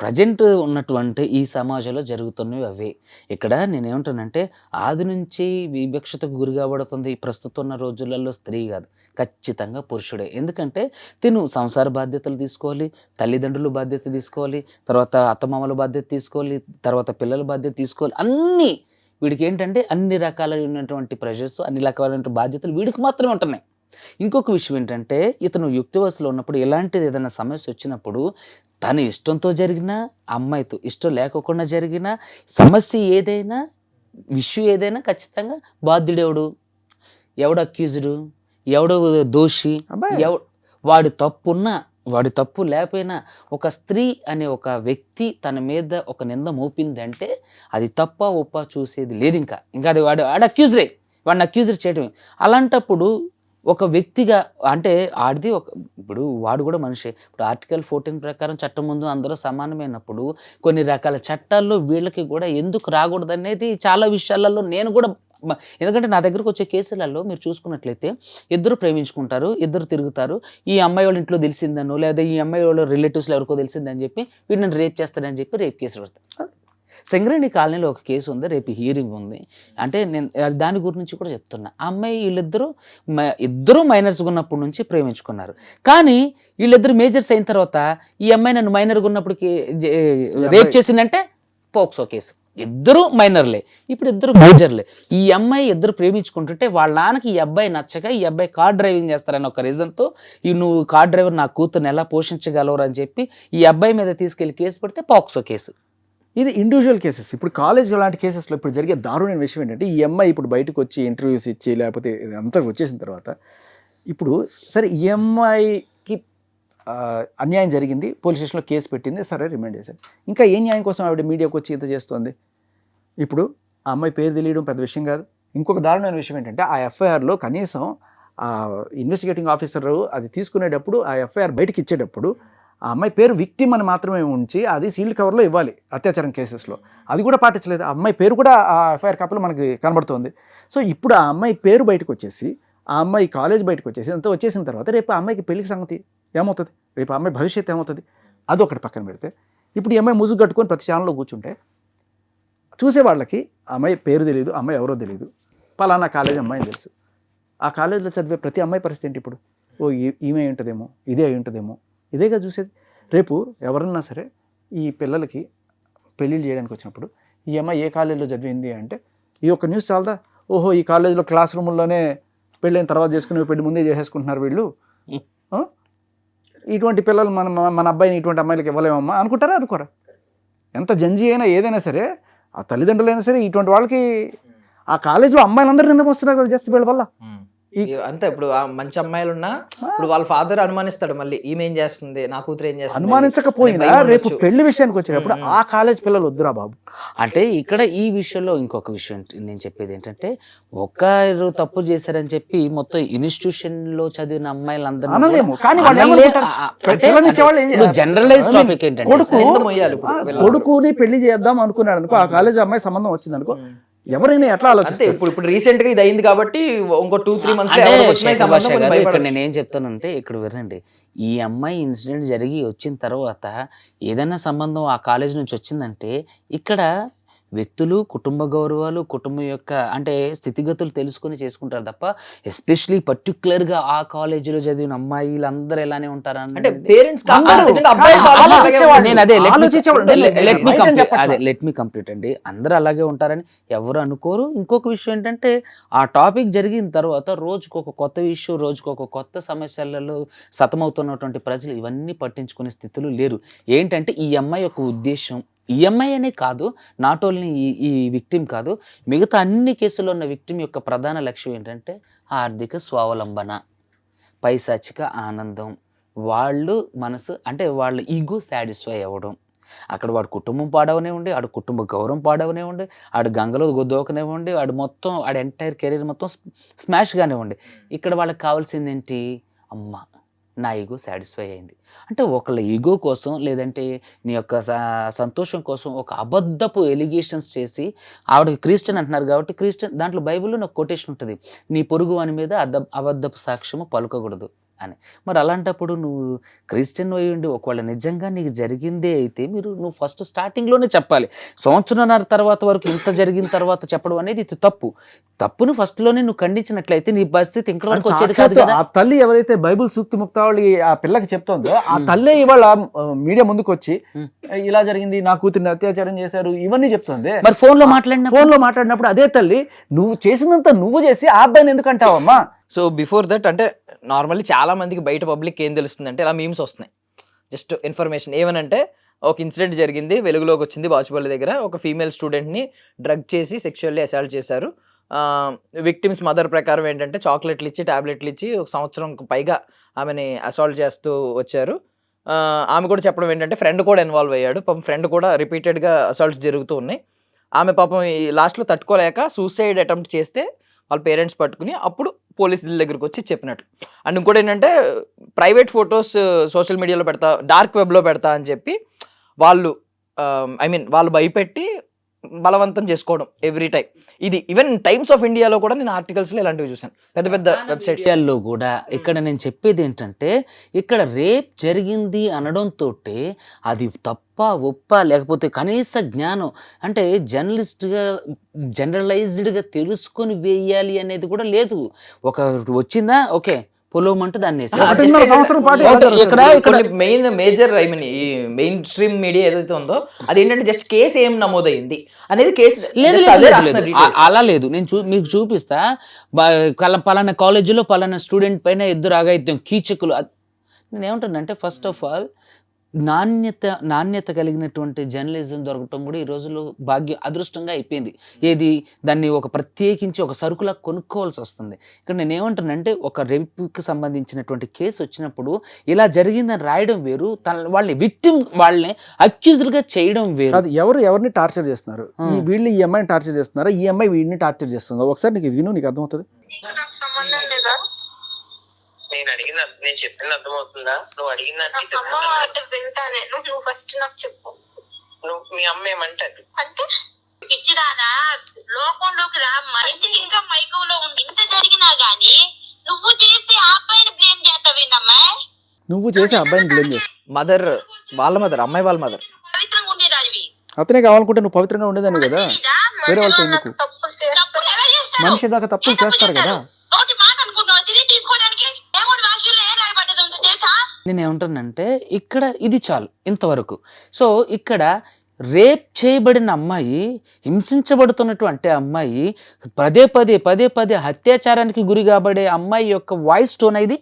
ప్రజెంట్ ఉన్నటువంటి ఈ సమాజంలో జరుగుతున్నవి అవే. ఇక్కడ నేనేమంటానంటే, ఆది నుంచి వివక్షతకు గురి కాబడుతుంది ప్రస్తుతం ఉన్న రోజులలో స్త్రీ కాదు, ఖచ్చితంగా పురుషుడే. ఎందుకంటే తిను సంసార బాధ్యతలు తీసుకోవాలి, తల్లిదండ్రుల బాధ్యత తీసుకోవాలి, తర్వాత అత్తమామల బాధ్యత తీసుకోవాలి, తర్వాత పిల్లల బాధ్యత తీసుకోవాలి. అన్నీ వీడికి ఏంటంటే అన్ని రకాలైనటువంటి ప్రెషర్స్, అన్ని రకాలైన బాధ్యతలు వీడికి మాత్రమే ఉంటున్నాయి. ఇంకొక విషయం ఏంటంటే, ఇతను యుక్తి వయసులో ఉన్నప్పుడు ఎలాంటిది ఏదైనా సమస్య వచ్చినప్పుడు తన ఇష్టంతో జరిగినా, అమ్మాయితో ఇష్టం లేకోకుండా జరిగినా, సమస్య ఏదైనా, ఇష్యూ ఏదైనా ఖచ్చితంగా బాధ్యుడెవడు, ఎవడు అక్యూజ్డు, ఎవడు దోషి, వాడి తప్పున్నా వాడి తప్పు లేకపోయినా ఒక స్త్రీ అనే ఒక వ్యక్తి తన మీద ఒక నింద మోపిందంటే అది తప్ప ఒప్ప చూసేది లేదు. ఇంకా అది వాడు అక్యూజరే, వాడిని అక్యూజర్ చేయటమే. అలాంటప్పుడు ఒక వ్యక్తిగా అంటే ఆడిది ఇప్పుడు వాడు కూడా మనిషి. ఇప్పుడు ఆర్టికల్ 14 ప్రకారం చట్టం ముందు అందరూ సమానమైనప్పుడు కొన్ని రకాల చట్టాల్లో వీళ్ళకి కూడా ఎందుకు రాకూడదు అనేది చాలా విషయాలలో నేను కూడా, ఎందుకంటే నా దగ్గరకు వచ్చే కేసులలో మీరు చూసుకున్నట్లయితే ఇద్దరు ప్రేమించుకుంటారు, ఇద్దరు తిరుగుతారు, ఈ అమ్మాయి వాళ్ళ ఇంట్లో తెలిసిందనో లేదా ఈ అమ్మాయి వాళ్ళ రిలేటివ్స్లో ఎవరికో తెలిసిందని చెప్పి వీడు నన్ను రేప్ చేస్తాడని చెప్పి రేప్ కేసులు పెడతారు. సింగరేణి కాలనీలో ఒక కేసు ఉంది, రేపు హీరింగ్ ఉంది. అంటే నేను దాని గురించి కూడా చెప్తున్నా. ఆ అమ్మాయి ఇద్దరు మైనర్స్గా ఉన్నప్పటి నుంచి ప్రేమించుకున్నారు. కానీ వీళ్ళిద్దరు మేజర్స్ అయిన తర్వాత ఈ అమ్మాయి నన్ను మైనర్గా ఉన్నప్పటికి రేప్ చేసిందంటే పోక్సో కేసు. ఇద్దరు మైనర్లే, ఇప్పుడు ఇద్దరు మేజర్లే. ఈ అమ్మాయి ఇద్దరు ప్రేమించుకుంటుంటే వాళ్ళ నాన్నకి ఈ అబ్బాయి నచ్చక ఈ అబ్బాయి కార్ డ్రైవింగ్ చేస్తారని ఒక రీజన్తో నువ్వు కార్ డ్రైవర్ నా కూతుర్ని ఎలా పోషించగలవు అని చెప్పి ఈ అబ్బాయి మీద తీసుకెళ్లి కేసు పెడితే పోక్సో కేసు. ఇది ఇండివిజువల్ కేసెస్. ఇప్పుడు కాలేజ్ లాంటి కేసెస్లో ఇప్పుడు జరిగే దారుణమైన విషయం ఏంటంటే, ఈ అమ్మాయి ఇప్పుడు బయటకు వచ్చి ఇంటర్వ్యూస్ ఇచ్చి లేకపోతే అంతా వచ్చేసిన తర్వాత ఇప్పుడు సరే ఈ అమ్మాయికి అన్యాయం జరిగింది, పోలీస్ స్టేషన్లో కేసు పెట్టింది, సరే రిమైండ్ చేశారు. ఇంకా ఏ న్యాయం కోసం ఆవిడ మీడియాకు వచ్చి ఇంత చేస్తుంది? ఇప్పుడు ఆ అమ్మాయి పేరు తెలియడం పెద్ద విషయం కాదు. ఇంకొక దారుణమైన విషయం ఏంటంటే, ఆ ఎఫ్ఐఆర్లో కనీసం ఆ ఇన్వెస్టిగేటింగ్ ఆఫీసర్ అది తీసుకునేటప్పుడు ఆ ఎఫ్ఐఆర్ బయటకి ఇచ్చేటప్పుడు ఆ అమ్మాయి పేరు విక్టిమ్ అని మాత్రమే ఉంచి అది సీల్డ్ కవర్లో ఇవ్వాలి అత్యాచారం కేసెస్లో. అది కూడా పాటించలేదు. ఆ అమ్మాయి పేరు కూడా ఆ ఎఫ్ఐఆర్ కాపీలో మనకి కనబడుతుంది. సో ఇప్పుడు ఆ అమ్మాయి పేరు బయటకు వచ్చేసి, ఆ అమ్మాయి కాలేజ్ బయటకు వచ్చేసి అంతా వచ్చేసిన తర్వాత రేపు ఆ అమ్మాయికి పెళ్లికి సంగతి ఏమవుతుంది? రేపు ఆ అమ్మాయి భవిష్యత్తు ఏమవుతుంది? అదొకటి పక్కన పెడితే, ఇప్పుడు ఈ అమ్మాయి ముసుగు కట్టుకొని ప్రతి ఛానల్లో కూర్చుంటే చూసే వాళ్ళకి ఆ అమ్మాయి పేరు తెలియదు, అమ్మాయి ఎవరో తెలియదు, పలానా కాలేజ్ అమ్మాయిని తెలుసు. ఆ కాలేజీలో చదివే ప్రతి అమ్మాయి పరిస్థితి ఏంటి ఇప్పుడు? ఈమె అయి ఉంటుందేమో, ఇదే అయి ఉంటుందేమో, ఇదేగా చూసేది. రేపు ఎవరన్నా సరే ఈ పిల్లలకి పెళ్ళిళ్ళు చేయడానికి వచ్చినప్పుడు ఈ అమ్మాయి ఏ కాలేజీలో చదివింది అంటే ఈ ఒక్క న్యూస్ చాలదా? ఓహో, ఈ కాలేజీలో క్లాస్ రూముల్లోనే పెళ్ళైన తర్వాత చేసుకుని పెళ్లి ముందే చేసేసుకుంటున్నారు వీళ్ళు, ఇటువంటి పిల్లలు మన అబ్బాయిని ఇటువంటి అమ్మాయిలకి ఇవ్వలేమమ్మా అనుకుంటారా? అనుకోరా? ఎంత జంజీ అయినా ఏదైనా సరే ఆ తల్లిదండ్రులైనా సరే ఇటువంటి వాళ్ళకి ఆ కాలేజీలో అమ్మాయిలందరూ నిందమొస్తున్నారు కదా జస్ట్ వీళ్ళ వల్ల. అంతే. ఇప్పుడు ఆ మంచి అమ్మాయిలు ఉన్నా ఇప్పుడు వాళ్ళ ఫాదర్ అనుమానిస్తాడు, మళ్ళీ ఈమె ఏం చేస్తుంది, నా కూతురు ఏం చేస్తుంది అనుమానించకపోయినా అనే భయం రేపు ఉండొచ్చు. పెళ్లి విషయానికి వచ్చేటప్పుడు ఆ కాలేజ్ పిల్లలు వద్దురా బాబు. అంటే ఇక్కడ ఈ విషయంలో ఇంకొక విషయం నేను చెప్పేది ఏంటంటే, ఒకరు తప్పు చేశారని చెప్పి మొత్తం ఇన్స్టిట్యూషన్ లో చదివిన అమ్మాయిలందరూ అనలేము. కానీ వాళ్ళు ఏమనుకుంటారు? పిల్లనిచ్చే వాళ్ళు జనరలైజ్ టాపిక్ ఏంటంటే కొడుకు ఎంత మొయ్యాలి ఇప్పుడు వీళ్ళందరూ? కొడుకుని పెళ్లి చేద్దాం అనుకున్నాడు అనుకో, ఆ కాలేజ్ అమ్మాయి సంబంధం వచ్చింది అనుకో, ఎవరైనా ఎట్లా అంతే. ఆలోచిస్తారు? ఇప్పుడు రీసెంట్ గా ఇది అయింది కాబట్టి ఇంకో 2-3 months అంటే ఎవరికి వచ్చినా ఈ శేఖర్ సంబంధం భాష కొంచెం గారు, ఇక్కడ భయపడొచ్చు. నేనేం చెప్తానంటే, ఇక్కడ వినండి, ఈ అమ్మాయి ఇన్సిడెంట్ జరిగి వచ్చిన తర్వాత ఏదైనా సంబంధం ఆ కాలేజ్ నుంచి వచ్చిందంటే, ఇక్కడ వ్యక్తులు, కుటుంబ గౌరవాలు, కుటుంబం యొక్క అంటే స్థితిగతులు తెలుసుకొని చేసుకుంటారు తప్ప, ఎస్పెషలీ పర్టికులర్గా ఆ కాలేజీలో చదివిన అమ్మాయిలందరూ ఎలానే ఉంటారా అంటే పేరెంట్స్ నేను అదే లెట్ మీ ఆలోచించేవాళ్ళు. కంప్లీట్ అండి. అందరూ అలాగే ఉంటారని ఎవరు అనుకోరు. ఇంకొక విషయం ఏంటంటే, ఆ టాపిక్ జరిగిన తర్వాత రోజుకు ఒక కొత్త ఇష్యూ, రోజుకు ఒక కొత్త సమస్యలలో సతమవుతున్నటువంటి ప్రజలు ఇవన్నీ పట్టించుకునే స్థితిలో లేరు. ఏంటంటే ఈ అమ్మాయి యొక్క ఉద్దేశం, ఈ అమ్మాయి అనే కాదు, నాట్ ఓన్లీ ఈ విక్టిమ్ కాదు, మిగతా అన్ని కేసుల్లో ఉన్న విక్టిమ్ యొక్క ప్రధాన లక్ష్యం ఏంటంటే ఆర్థిక స్వావలంబన, పైశాచిక ఆనందం, వాళ్ళు మనసు అంటే వాళ్ళ ఈగో సాటిస్ఫై అవ్వడం. అక్కడ వాడు కుటుంబం పాడవనివ్వండి, ఆడు కుటుంబ గౌరవం పాడవనివ్వండి, ఆడు గంగలో దోకనివ్వండి, ఆడు మొత్తం ఆడు ఎంటైర్ కెరీర్ మొత్తం స్మాష్ కానివ్వండి. ఇక్కడ వాళ్ళకి కావాల్సింది ఏంటి? అమ్మ, నా ఈగో సాటిస్ఫై అయింది అంటే, ఒకళ్ళ ఈగో కోసం లేదంటే నీ యొక్క సంతోషం కోసం ఒక అబద్ధపు ఎలిగేషన్స్ చేసి, ఆవిడ క్రిస్టియన్ అంటున్నారు కాబట్టి, క్రిస్టియన్ దాంట్లో బైబిల్లో నాకు కొటేషన్ ఉంటుంది, నీ పొరుగు వాని మీద అబద్ధపు సాక్ష్యము పలుకకూడదు అని. మరి అలాంటప్పుడు నువ్వు క్రిస్టియన్ అయి ఉండి ఒకవేళ నిజంగా నీకు జరిగిందే అయితే నువ్వు ఫస్ట్ స్టార్టింగ్లోనే చెప్పాలి. సంవత్సరంన్నర తర్వాత వరకు ఇంత జరిగిన తర్వాత చెప్పడం అనేది ఇది తప్పు. తప్పును ఫస్ట్లోనే నువ్వు ఖండించినట్లయితే నీ పరిస్థితి ఇంక వరకు వచ్చేది కాదు కదా. ఆ తల్లి ఎవరైతే బైబిల్ సూక్తి ముక్తావళి ఆ పిల్లకి చెప్తోందో, ఆ తల్లే ఇవాళ మీడియా ముందుకు వచ్చి ఇలా జరిగింది, నా కూతురిని అత్యాచారం చేశారు, ఇవన్నీ చెప్తుంది. మరి ఫోన్ లో మాట్లాడినప్పుడు అదే తల్లి, నువ్వు చేసినంత నువ్వు చేసి ఆ అబ్బాయిని ఎందుకు అంటావమ్మా? సో బిఫోర్ దట్ అంటే నార్మల్లీ చాలా మందికి బయట పబ్లిక్ ఏం తెలుస్తుంది అంటే, ఇలా మీమ్స్ వస్తున్నాయి. జస్ట్ ఇన్ఫర్మేషన్ ఏమనంటే, ఒక ఇన్సిడెంట్ జరిగింది, వెలుగులోకి వచ్చింది, బాచుపల్లి దగ్గర ఒక ఫీమేల్ స్టూడెంట్ని డ్రగ్ చేసి సెక్షువల్లీ అసాల్ట్ చేశారు. విక్టిమ్స్ మదర్ ప్రకారం ఏంటంటే, చాక్లెట్లు ఇచ్చి టాబ్లెట్లు ఇచ్చి ఒక సంవత్సరం పైగా ఆమెని అసాల్ట్ చేస్తూ వచ్చారు. ఆమె కూడా చెప్పడం ఏంటంటే, ఫ్రెండ్ కూడా ఇన్వాల్వ్ అయ్యాడు. పాపం ఫ్రెండ్ కూడా రిపీటెడ్గా అసాల్ట్స్ జరుగుతూ ఉన్నాయి. ఆమె పాపం ఈ లాస్ట్లో తట్టుకోలేక సూసైడ్ అటెంప్ట్ చేస్తే వాళ్ళ పేరెంట్స్ పట్టుకుని అప్పుడు పోలీసుల దగ్గరికి వచ్చి చెప్పినట్లు. అండ్ ఇంకోటి ఏంటంటే, ప్రైవేట్ ఫొటోస్ సోషల్ మీడియాలో పెడతా, డార్క్ వెబ్లో పెడతా అని చెప్పి వాళ్ళు వాళ్ళు భయపెట్టి బలవంతం చేసుకోవడం ఎవ్రీ టైం. ఇది ఈవెన్ టైమ్స్ ఆఫ్ ఇండియాలో కూడా నేను ఆర్టికల్స్లో ఇలాంటివి చూసాను, పెద్ద పెద్ద వెబ్సైట్స్లో కూడా. ఇక్కడ నేను చెప్పేది ఏంటంటే, ఇక్కడ రేప్ జరిగింది అనడంతో అది తప్ప ఒప్ప లేకపోతే కనీస జ్ఞానం అంటే జర్నలిస్ట్గా జనరలైజ్డ్గా తెలుసుకొని వేయాలి అనేది కూడా లేదు. ఒక వచ్చిందా ఓకే పొలవమంటూ దాన్ని మెయిన్ మేజర్ ఈ మెయిన్ స్ట్రీమ్ మీడియా ఏదైతే ఉందో అది ఏంటంటే జస్ట్ కేసు ఏం నమోదైంది అనేది కేసు లేదు. అలా లేదు. నేను మీకు చూపిస్తా, పలానా కాలేజీలో పలానా స్టూడెంట్ పైన 2 అఘాయిత్యం కీచకులు. నేను ఏమంటానంటే, ఫస్ట్ ఆఫ్ ఆల్ నాణ్యత కలిగినటువంటి జర్నలిజం దొరకటం కూడా ఈ రోజుల్లో అదృష్టంగా అయిపోయింది. ఏది దాన్ని ఒక ప్రత్యేకించి ఒక సరుకులా కొనుక్కోవాల్సి వస్తుంది. ఇక్కడ నేను ఏమంటానంటే, ఒక రేప్కి సంబంధించినటువంటి కేసు వచ్చినప్పుడు ఇలా జరిగిందని రాయడం వేరు, వాళ్ళని విక్టిమ్ వాళ్ళని అక్యూజ్డ్గా చేయడం వేరు. అది ఎవరిని టార్చర్ చేస్తున్నారు, వీళ్ళు ఈ అమ్మాయిని టార్చర్ చేస్తున్నారా, ఈ అమ్మాయి వీడిని టార్చర్ చేస్తుందా? ఒకసారి నీకు విను, నీకు అర్థమవుతుంది. నేను అడిగిన, నేను చెప్పింది అర్థమవుతుందా? నువ్వు అడిగిందంటే నువ్వు ఫస్ట్ నాకు చెప్పు, నువ్వు మీ అమ్మ ఏమంటారు అంటే పిచ్చిదానా లోకంలోకి రా, ఇంటికి ఇంకా మైకంలో ఉండి ఇంత జరిగినా గానీ నువ్వు చేసి ఆ అబ్బాయిని బ్లేమ్ చేస్తావేందమ్మా? నువ్వు చేసి అబ్బాయిని బ్లేమ్ చేస్తావు. మదర్ వాళ్ళ మదర్, అమ్మాయి వాళ్ళ మదర్ పవిత్రంగా ఉండేదానివి. అతనే కావాలనుకుంటే నువ్వు పవిత్రంగా ఉండేదాన్ని కదా, వేరే వాళ్ళతో ఎందుకు? మనిషి దాకా తప్పులు చేస్తారు కదా. నేను ఏమంటానంటే, ఇక్కడ ఇది చాలు ఇంతవరకు. సో ఇక్కడ రేప్ చేయబడిన అమ్మాయి, హింసించబడుతున్నటువంటి అమ్మాయి, పదే అత్యాచారానికి గురి కాబడే అమ్మాయి యొక్క వాయిస్ టోన్ ఇది.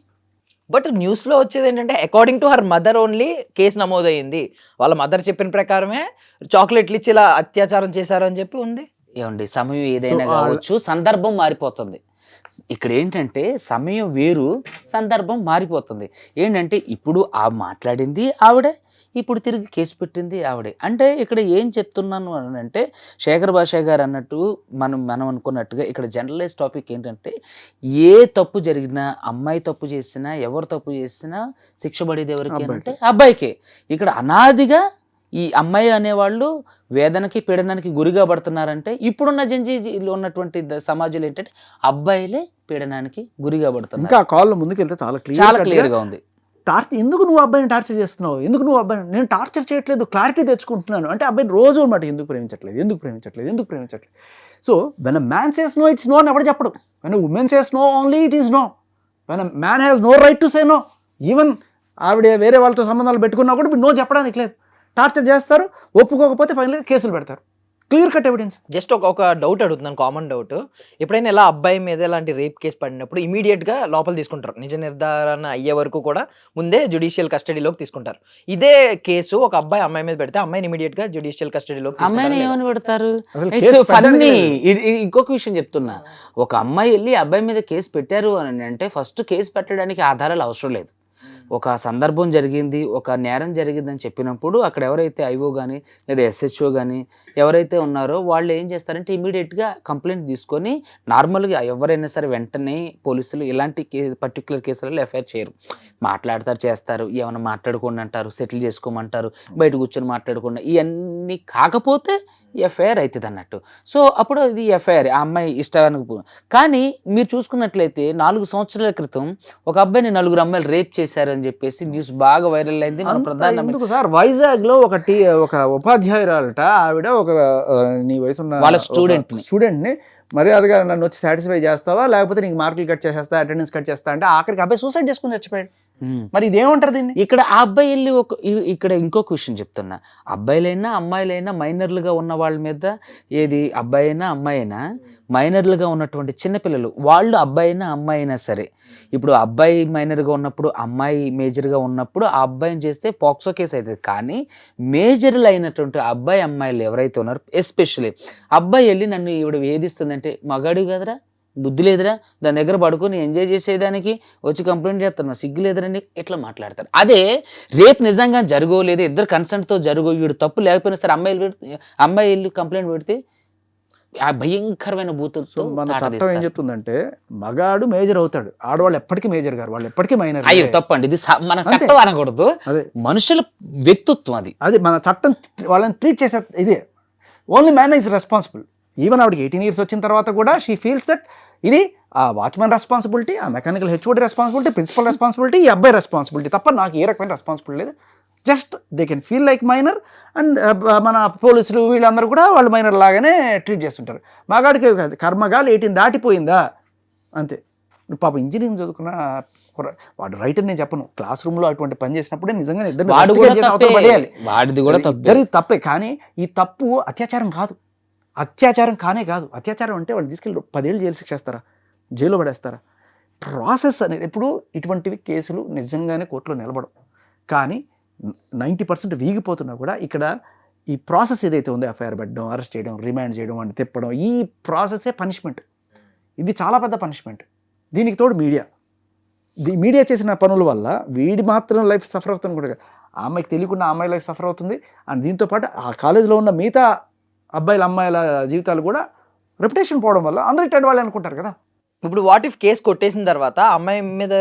బట్ న్యూస్లో వచ్చేది ఏంటంటే, according to her mother only case నమోదయ్యింది, వాళ్ళ మదర్ చెప్పిన ప్రకారమే చాక్లెట్లు ఇచ్చి ఇలా అత్యాచారం చేశారు అని చెప్పి ఉంది. ఏమండి సమయం ఏదైనా So, కావచ్చు, సందర్భం మారిపోతుంది. ఇక్కడ ఏంటంటే సమయం వేరు, సందర్భం మారిపోతుంది. ఏంటంటే ఇప్పుడు మాట్లాడింది ఆవిడే, ఇప్పుడు తిరిగి కేసు పెట్టింది ఆవిడే. అంటే ఇక్కడ ఏం చెప్తున్నాను అని అంటే, శేఖర్ భాషా గారు అన్నట్టు మనం అనుకున్నట్టుగా ఇక్కడ జనరలైజ్ టాపిక్ ఏంటంటే, ఏ తప్పు జరిగినా, అమ్మాయి తప్పు చేసినా, ఎవరు తప్పు చేసినా శిక్ష పడేది ఎవరికి అంటే అబ్బాయికే. ఇక్కడ అనాదిగా ఈ అమ్మాయి అనేవాళ్ళు వేదనకి పీడనానికి గురిగా పడుతున్నారంటే, ఇప్పుడున్న జంజీలో ఉన్నటువంటి సమాజంలో ఏంటంటే అబ్బాయిలే పీడనానికి గురిగా పడుతున్నారు. ఇంకా కాల్లో ముందుకెళ్తే చాలా చాలా క్లియర్గా ఉంది. ఎందుకు నువ్వు అబ్బాయిని టార్చర్ చేస్తున్నావు, ఎందుకు నువ్వు అబ్బాయిని, నేను టార్చర్ చేయట్లేదు, క్లారిటీ తెచ్చుకుంటున్నాను అంటే అబ్బాయిని రోజు అనమాట ఎందుకు ప్రేమించట్లేదు. So when a man says no, it's no అని ఎవరు చెప్పడం. When a women says no, only it is no. When a man has no right to say no. Even ఆవిడ వేరే వాళ్ళతో సంబంధాలు పెట్టుకున్నా కూడా మీరు నో చెప్పడానికి లేదు. టార్చర్ చేస్తారు, ఒప్పుకోకపోతే ఫైనల్గా కేసులు పెడతారు. Clear cut evidence. జస్ట్ ఒక డౌట్ అడుగుతున్నాను, కామన్ డౌట్. ఎప్పుడైనా ఇలా అబ్బాయి మీద ఇలాంటి రేప్ కేసు పడినప్పుడు ఇమీడియట్గా లోపల తీసుకుంటారు, నిజ నిర్ధారణ అయ్యే వరకు కూడా ముందే జ్యుడిషియల్ కస్టడీలోకి తీసుకుంటారు. ఇదే కేసు ఒక అమ్మాయి మీద పెడితే అమ్మాయిని ఇమీడియట్గా జ్యుడిషియల్ కస్టడీలోకి అమ్మాయిని ఏమని పెడతారు? Case funny. ఇంకొక విషయం చెప్తున్నా, ఒక అమ్మాయి వెళ్ళి అబ్బాయి మీద కేసు పెట్టారు అని అంటే ఫస్ట్ కేసు పెట్టడానికి ఆధారాలు అవసరం లేదు. ఒక సందర్భం జరిగింది, ఒక నేరం జరిగిందని చెప్పినప్పుడు అక్కడ ఎవరైతే ఐఓ కానీ లేదా ఎస్హెచ్ఓ కానీ ఎవరైతే ఉన్నారో వాళ్ళు ఏం చేస్తారంటే ఇమీడియట్గా కంప్లైంట్ తీసుకొని, నార్మల్గా ఎవరైనా సరే వెంటనే పోలీసులు ఇలాంటి పర్టికులర్ కేసులలో ఎఫ్ఐఆర్ చేయరు. మాట్లాడతారు, చేస్తారు, ఏమైనా మాట్లాడుకోండి అంటారు, సెటిల్ చేసుకోమంటారు, బయట కూర్చొని మాట్లాడుకోండి, ఇవన్నీ కాకపోతే ఎఫ్ఐఆర్ అవుతుంది అన్నట్టు. సో అప్పుడు అది ఎఫ్ఐఆర్, ఆ అమ్మాయి ఇష్టానికి. కానీ మీరు చూసుకున్నట్లయితే 4 సంవత్సరాల క్రితం ఒక అబ్బాయిని 4 అమ్మాయిలు రేప్ చేశారు అని చెప్పేసి న్యూస్ బాగా వైరల్ అయింది. మన ప్రధాన సార్ వైజాగ్ లో ఒక ఉపాధ్యాయురాలట, ఆవిడ ఒక నీ వయసు ఉన్న వాళ్ళ స్టూడెంట్ని మర్యాదగా నన్ను వచ్చి సాటిస్ఫై చేస్తావా, లేకపోతే నీకు మార్కులు కట్ చేసేస్తా, అటెండెన్స్ కట్ చేస్తా అంటే ఆఖరికి అబ్బాయి సూసైడ్ చేసుకుని చచ్చిపోయాడు. మరి ఇదేమంటారు దీన్ని? ఇక్కడ ఆ అబ్బాయి వెళ్ళి ఇక్కడ ఇంకొక విషయం చెప్తున్నా, అబ్బాయిలైనా అమ్మాయిలైనా మైనర్లుగా ఉన్న వాళ్ళ మీద, ఏది అబ్బాయి అయినా అమ్మాయి అయినా మైనర్లుగా ఉన్నటువంటి చిన్నపిల్లలు, వాళ్ళు అబ్బాయి అయినా అమ్మాయి అయినా సరే, ఇప్పుడు అబ్బాయి మైనర్గా ఉన్నప్పుడు అమ్మాయి మేజర్గా ఉన్నప్పుడు ఆ అబ్బాయిని చేస్తే పాక్సో కేసు అవుతుంది. కానీ మేజర్లు అయినటువంటి అబ్బాయి అమ్మాయిలు ఎవరైతే ఉన్నారో, ఎస్పెషలీ అబ్బాయి వెళ్ళి నన్ను ఈవిడ వేధిస్తుందంటే, మగాడు కదరా, బుద్ధి లేదురా, దాని దగ్గర పడుకొని ఎంజాయ్ చేసేదానికి వచ్చి కంప్లైంట్ చేస్తాను, సిగ్గు లేదురండి, ఇట్లా మాట్లాడతారు. అదే రేపు నిజంగా జరగలేదు, ఇద్దరు కన్సెంట్తో జరుగు, వీడు తప్పు లేకపోయినా సరే అమ్మాయి వెళ్ళి కంప్లైంట్ పెడితే ఆ భయంకరమైన బూతులతో మన చట్టం ఏం చెప్తుందంటే, మగాడు మేజర్ అవుతాడు, ఆడవాళ్ళు ఎప్పటికీ మేజర్ గారు, వాళ్ళు ఎప్పటికీ మైనర్. అయ్యో తప్పండి, ఇది మన చట్టం అనకూడదు, మనుషుల వ్యక్తిత్వం అది. అది మన చట్టం వాళ్ళని ట్రీట్ చేసే ఇదే. Only man is responsible. Even ఆవిడకి 18 years వచ్చిన తర్వాత కూడా షీ ఫీల్స్ దట్ ఇది ఆ వాచ్మెన్ రెస్పాన్సిబిలిటీ, ఆ mechanical HOD responsibility, principal responsibility, ఈ అబ్బాయి రెస్పాన్సిబిలిటీ తప్ప నాకు ఏ రకమైన రెస్పాన్సిబిలిటీ లేదు. Just they can feel like minor. And మన పోలీసులు వీళ్ళందరూ కూడా వాళ్ళు మైనర్ లాగానే ట్రీట్ చేస్తుంటారు. మగాడికి కర్మగాలు 18 దాటిపోయిందా అంతే. పాప ఇంజనీరింగ్ చదువుకున్న వాడు రైటర్ నేను చెప్పను, క్లాస్ రూమ్లో అటువంటి పని చేసినప్పుడే నిజంగా ఇద్దరు తప్పే. కానీ ఈ తప్పు అత్యాచారం కాదు, అత్యాచారం కాదు. అత్యాచారం అంటే వాళ్ళు తీసుకెళ్ళి 10 ఏళ్ళు జైలు శిక్ష వేస్తారా, జైల్లో పడేస్తారా? ప్రాసెస్ అనేది ఎప్పుడు ఇటువంటివి కేసులు నిజంగానే కోర్టులో నిలబడవు. కానీ 90% వీగిపోతున్నా కూడా ఇక్కడ ఈ ప్రాసెస్ ఏదైతే ఉందో, ఎఫ్ఐఆర్ పెట్టడం, అరెస్ట్ చేయడం, రిమాండ్ చేయడం, అంటే తిప్పడం, ఈ ప్రాసెసే పనిష్మెంట్. ఇది చాలా పెద్ద పనిష్మెంట్. దీనికి తోడు మీడియా చేసిన పనుల వల్ల వీడి మాత్రం లైఫ్ సఫర్ అవుతుంది కూడా, ఆ అమ్మాయికి తెలియకుండా ఆ అమ్మాయి లైఫ్ సఫర్ అవుతుంది. అండ్ దీంతోపాటు ఆ కాలేజీలో ఉన్న మిగతా అబ్బాయిల అమ్మాయిల జీవితాలు కూడా రెప్యుటేషన్ పోవడం వల్ల అందరూ ఇట్లాంటి వాళ్ళు అనుకుంటారు కదా. ఇప్పుడు వాట్ ఇఫ్ కేసు కొట్టేసిన తర్వాత అమ్మాయి మీద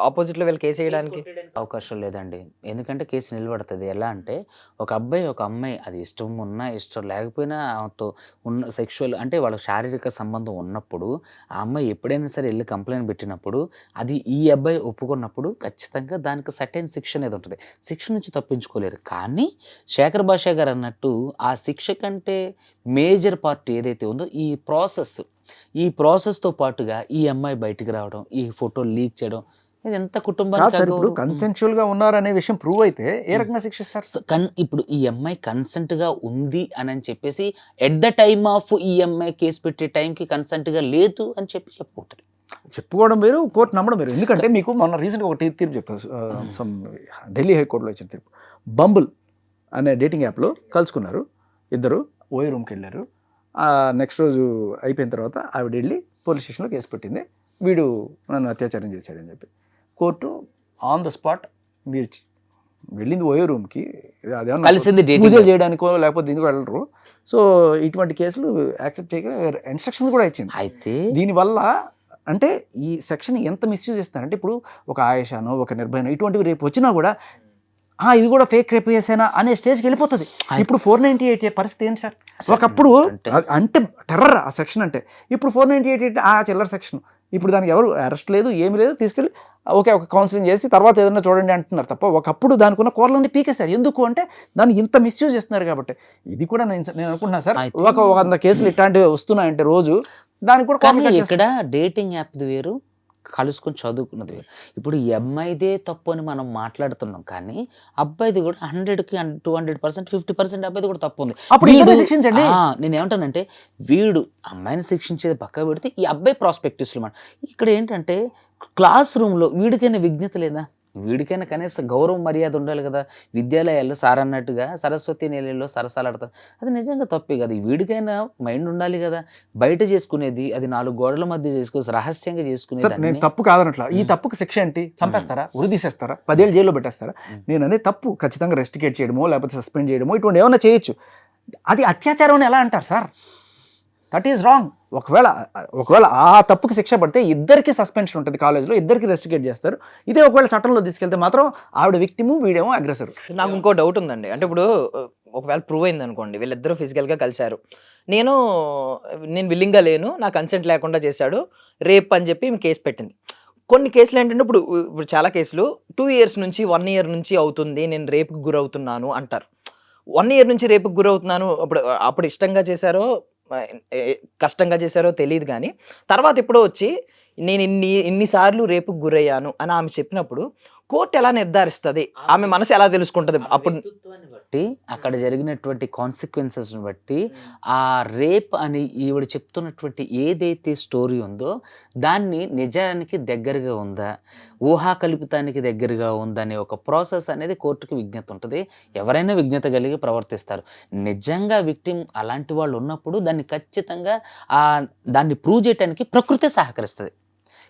ఆపోజిట్లో వీళ్ళు కేసు వేయడానికి అవకాశం లేదండి. ఎందుకంటే కేసు నిలబడుతుంది. ఎలా అంటే ఒక అబ్బాయి ఒక అమ్మాయి, అది ఇష్టం ఉన్నా ఇష్టం లేకపోయినా ఆమెతో ఉన్న సెక్షువల్ అంటే వాళ్ళ శారీరక సంబంధం ఉన్నప్పుడు ఆ అమ్మాయి ఎప్పుడైనా సరే వెళ్ళి కంప్లైంట్ పెట్టినప్పుడు అది ఈ అబ్బాయి ఒప్పుకున్నప్పుడు ఖచ్చితంగా దానికి సర్టెన్ శిక్ష అనేది ఉంటుంది. శిక్ష నుంచి తప్పించుకోలేరు. కానీ శేఖర్ భాషా గారు అన్నట్టు ఆ శిక్ష కంటే మేజర్ పార్ట్ ఏదైతే ఉందో ఈ ప్రాసెస్తో పాటుగా ఈ అమ్మాయి బయటికి రావడం, ఈ ఫోటో లీక్ చేయడం, ఇది ఎంత కుటుంబానికి. ఇప్పుడు కన్సెన్షువల్ గా ఉన్నారనే విషయం ప్రూవ్ అయితే ఏ రకంగా శిక్షిస్తారు? ఇప్పుడు ఈ అమ్మాయి కన్సెంట్ గా ఉంది అని చెప్పేసి ఎట్ ద టైమ్ ఆఫ్ ఈ అమ్మాయి కేసు పెట్టే టైంకి కన్సెంట్ గా లేదు అని చెప్పుకుంటుంది. చెప్పుకోవడం వేరు, కోర్టు నమ్మడం వేరు. ఎందుకంటే మీకు మొన్న రీసెంట్గా ఒక తీర్పు చెప్తాను, ఢిల్లీ హైకోర్టులో ఇచ్చిన తీర్పు. బంబుల్ అనే డేటింగ్ యాప్లో కలుసుకున్నారు ఇద్దరు, ఓయే రూమ్కి వెళ్ళారు. నెక్స్ట్ రోజు అయిపోయిన తర్వాత ఆవిడ వెళ్ళి పోలీస్ స్టేషన్లో కేసు పెట్టింది, వీడు నన్ను అత్యాచారం చేశాడని చెప్పి. కోర్టు ఆన్ ద స్పాట్ మీరు వెళ్ళింది ఓయో రూమ్కి, కలిసింది పూజలు చేయడానికో లేకపోతే దీనికి వెళ్ళరు. సో ఇటువంటి కేసులు యాక్సెప్ట్ చేయక ఇన్స్ట్రక్షన్స్ కూడా ఇచ్చింది. అయితే దీనివల్ల అంటే ఈ సెక్షన్ ఎంత మిస్యూజ్ చేస్తారంటే, ఇప్పుడు ఒక ఆయేషానో ఒక నిర్భయనో ఇటువంటివి రేపు వచ్చినా కూడా ఇది కూడా ఫేక్ రేప్ చేసేనా అనే స్టేజ్కి వెళ్ళిపోతుంది. ఇప్పుడు 498 పరిస్థితి ఏంటి సార్? ఒకప్పుడు అంటే టెర్రర్ ఆ సెక్షన్ అంటే, ఇప్పుడు 498 ఆ చిల్లర సెక్షన్. ఇప్పుడు దానికి ఎవరు అరెస్ట్ లేదు, ఏమీ లేదు, తీసుకెళ్ళి ఒక కౌన్సిలింగ్ చేసి తర్వాత ఏదైనా చూడండి అంటున్నారు తప్ప, ఒకప్పుడు దానికి ఉన్న కూరలన్నీ పీకేశారు. ఎందుకు అంటే దాన్ని ఇంత మిస్యూజ్ చేస్తున్నారు కాబట్టి. ఇది కూడా నేను అనుకుంటున్నా సార్, ఒక 100 కేసులు ఇట్లాంటివి వస్తున్నాయంటే రోజు, దానికి కూడా. కానీ ఇక్కడ డేటింగ్ యాప్ది వేరు, కలుసుకొని చదువుకున్నది వేరు. ఇప్పుడు ఈ అమ్మాయిదే తప్పు అని మనం మాట్లాడుతున్నాం, కానీ అబ్బాయిది కూడా 100కి 200%, 50% అబ్బాయిది కూడా తప్పు ఉంది. అప్పుడు ఇద్దరిని శిక్షించండి. నేను ఏమంటానంటే, వీడు అమ్మాయిని శిక్షించేది పక్క పెడితే ఈ అబ్బాయి ప్రాస్పెక్టివ్స్లో మాట. ఇక్కడ ఏంటంటే క్లాస్ రూమ్లో వీడికైనా విజ్ఞత లేదా? వీడికైనా కనీసం గౌరవ మర్యాద ఉండాలి కదా. విద్యాలయాల్లో సార్ అన్నట్టుగా సరస్వతి నీళ్ళల్లో సరసాలు ఆడతారు, అది నిజంగా తప్పే కదా. వీడికైనా మైండ్ ఉండాలి కదా. బయట చేసుకునేది అది 4 గోడల మధ్య చేసుకుని రహస్యంగా చేసుకునేది. నేను తప్పు కాదనట్లా. ఈ తప్పుకు శిక్ష ఏంటి? చంపేస్తారా, ఉరి తీసేస్తారా, 10 ఏళ్ళు జైల్లో పెట్టేస్తారా? నేను అనేది తప్పు ఖచ్చితంగా రెస్టికేట్ చేయడమో లేకపోతే సస్పెండ్ చేయడమో ఇటువంటి ఏమైనా చేయొచ్చు. అది అత్యాచారం అని ఎలా అంటారు సార్? That is wrong. ఒకవేళ ఆ తప్పుకి శిక్ష పడితే ఇద్దరికి సస్పెన్షన్ ఉంటుంది కాలేజ్లో, ఇద్దరికి రెస్టికేట్ చేస్తారు. ఇదే ఒకవేళ చట్టంలో తీసుకెళ్తే మాత్రం ఆవిడ విక్టిము, వీడేమో అగ్రెసర్. నాకు ఇంకో డౌట్ ఉందండి. అంటే ఇప్పుడు ఒకవేళ ప్రూవ్ అయింది అనుకోండి, వీళ్ళిద్దరూ ఫిజికల్గా కలిశారు, నేను విల్లింగ్గా లేను, నా కన్సెంట్ లేకుండా చేశాడు, రేప్ అని చెప్పి కేసు పెట్టింది. కొన్ని కేసులు ఏంటంటే ఇప్పుడు చాలా కేసులు 2 years నుంచి 1 year నుంచి అవుతుంది, నేను రేపుకి గురవుతున్నాను అంటారు. 1 year నుంచి రేపుకి గురవుతున్నాను, అప్పుడు ఇష్టంగా చేశారో కష్టంగా చేశారో తెలియదు, కానీ తర్వాత ఎప్పుడో వచ్చి నేను ఇన్నిసార్లు రేపుకి గురయ్యాను అని ఆమె చెప్పినప్పుడు కోర్టు ఎలా నిర్ధారిస్తుంది? ఆమె మనసు ఎలా తెలుసుకుంటుంది? అప్పుడు బట్టి అక్కడ జరిగినటువంటి కాన్సిక్వెన్సెస్ని బట్టి ఆ రేప్ అని ఈవిడ చెప్తున్నటువంటి ఏదైతే స్టోరీ ఉందో దాన్ని నిజానికి దగ్గరగా ఉందా, ఊహాకల్పితానికి దగ్గరగా ఉందా అనే ఒక ప్రాసెస్ అనేది కోర్టుకి విజ్ఞత ఉంటుంది. ఎవరైనా విజ్ఞత కలిగి ప్రవర్తిస్తారు. నిజంగా విక్టిమ్ అలాంటి వాళ్ళు ఉన్నప్పుడు దాన్ని ఖచ్చితంగా దాన్ని ప్రూవ్ చేయడానికి ప్రకృతి సహకరిస్తుంది.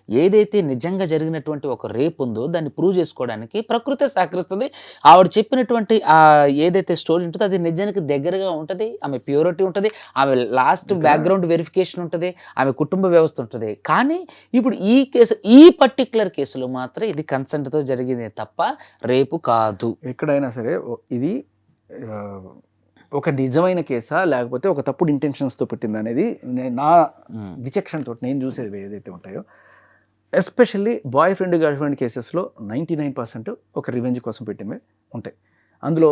ఏదైతే నిజంగా జరిగినటువంటి ఒక రేప్ ఉందో దాన్ని ప్రూవ్ చేసుకోవడానికి ప్రకృతి సహకరిస్తుంది. ఆవిడ చెప్పినటువంటి ఏదైతే స్టోరీ ఉంటుందో అది నిజానికి దగ్గరగా ఉంటుంది. ఆమె ప్యూరిటీ ఉంటుంది, ఆమె లాస్ట్ బ్యాక్గ్రౌండ్ వెరిఫికేషన్ ఉంటుంది, ఆమె కుటుంబ వ్యవస్థ ఉంటుంది. కానీ ఇప్పుడు ఈ పర్టికులర్ కేసులో మాత్రం ఇది కన్సెంట్తో జరిగింది తప్ప రేపు కాదు. ఎక్కడైనా సరే ఇది ఒక నిజమైన కేసా లేకపోతే ఒక తప్పుడు ఇంటెన్షన్స్తో పెట్టింది అనేది నా విచక్షణతో నేను చూసేది ఏదైతే ఉంటాయో, especially boy friend girl friend కేసెస్లో 99% ఒక రివెంజ్ కోసం పెట్టినవి ఉంటాయి. అందులో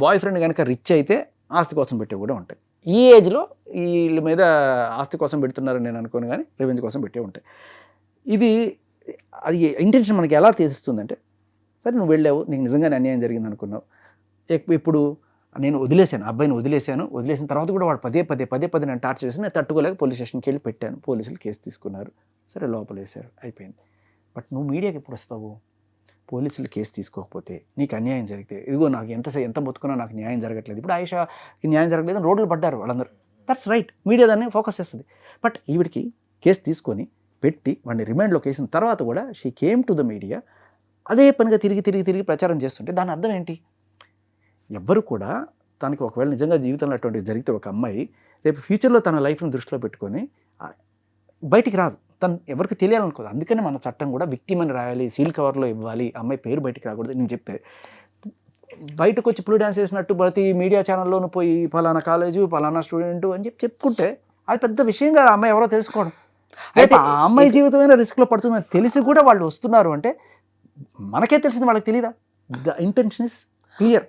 బాయ్ ఫ్రెండ్ కనుక రిచ్ అయితే ఆస్తి కోసం పెట్టేవి కూడా ఉంటాయి. ఈ ఏజ్లో వీళ్ళ మీద ఆస్తి కోసం పెడుతున్నారని నేను అనుకోను, కానీ రివెంజ్ కోసం పెట్టే ఉంటాయి. అది ఇంటెన్షన్ మనకి ఎలా తెలుస్తుందంటే, సరే నువ్వు వెళ్ళావు, నీకు నిజంగానే అన్యాయం జరిగింది అనుకున్నావు, ఇప్పుడు నేను అబ్బాయిని వదిలేసిన తర్వాత కూడా వాడు పదే నన్ను టార్చర్ చేసి నేను తట్టుకోలేక పోలీస్ స్టేషన్కి వెళ్ళి పెట్టాను, పోలీసులు కేసు తీసుకున్నారు, సరే లోపల వేశారు, అయిపోయింది. బట్ నువ్వు మీడియాకి ఎప్పుడు వస్తావు? పోలీసులు కేసు తీసుకోకపోతే నీకు అన్యాయం జరిగితే, ఇదిగో నాకు ఎంత బతుకున్నా నాకు న్యాయం జరగట్లేదు, ఇప్పుడు ఆయేషాకి న్యాయం జరగలేదు, రోడ్లు పడ్డారు వాళ్ళందరూ, దట్స్ రైట్, మీడియా దాన్ని ఫోకస్ చేస్తుంది. బట్ ఈవిడికి కేసు తీసుకొని పెట్టి వాడిని రిమాండ్లోకి వేసిన తర్వాత కూడా she came to the media, అదే పనిగా తిరిగి ప్రచారం చేస్తుంటే దాని అర్థం ఏంటి? ఎవ్వరు కూడా తనకి ఒకవేళ నిజంగా జీవితంలో అటువంటివి జరిగితే ఒక అమ్మాయి రేపు ఫ్యూచర్లో తన లైఫ్ని దృష్టిలో పెట్టుకొని బయటికి రాదు, తను ఎవరికి తెలియాలనుకోదు. అందుకని మన చట్టం కూడా విక్టిమ్ అని రాయాలి, సీల్ కవర్లో ఇవ్వాలి, అమ్మాయి పేరు బయటికి రాకూడదు. నేను చెప్తే బయటకు వచ్చి పులి డ్యాన్స్ చేసినట్టు ప్రతి మీడియా ఛానల్లోనూ పోయి ఫలానా కాలేజు ఫలానా స్టూడెంట్ అని చెప్పుకుంటే అది పెద్ద విషయం కాదు. అమ్మాయి ఎవరో తెలుసుకోవడం, అయితే ఆ అమ్మాయి జీవితమైన రిస్క్లో పడుతుందని తెలిసి కూడా వాళ్ళు వస్తున్నారు అంటే మనకే తెలిసింది, వాళ్ళకి తెలియదా? The intention is clear.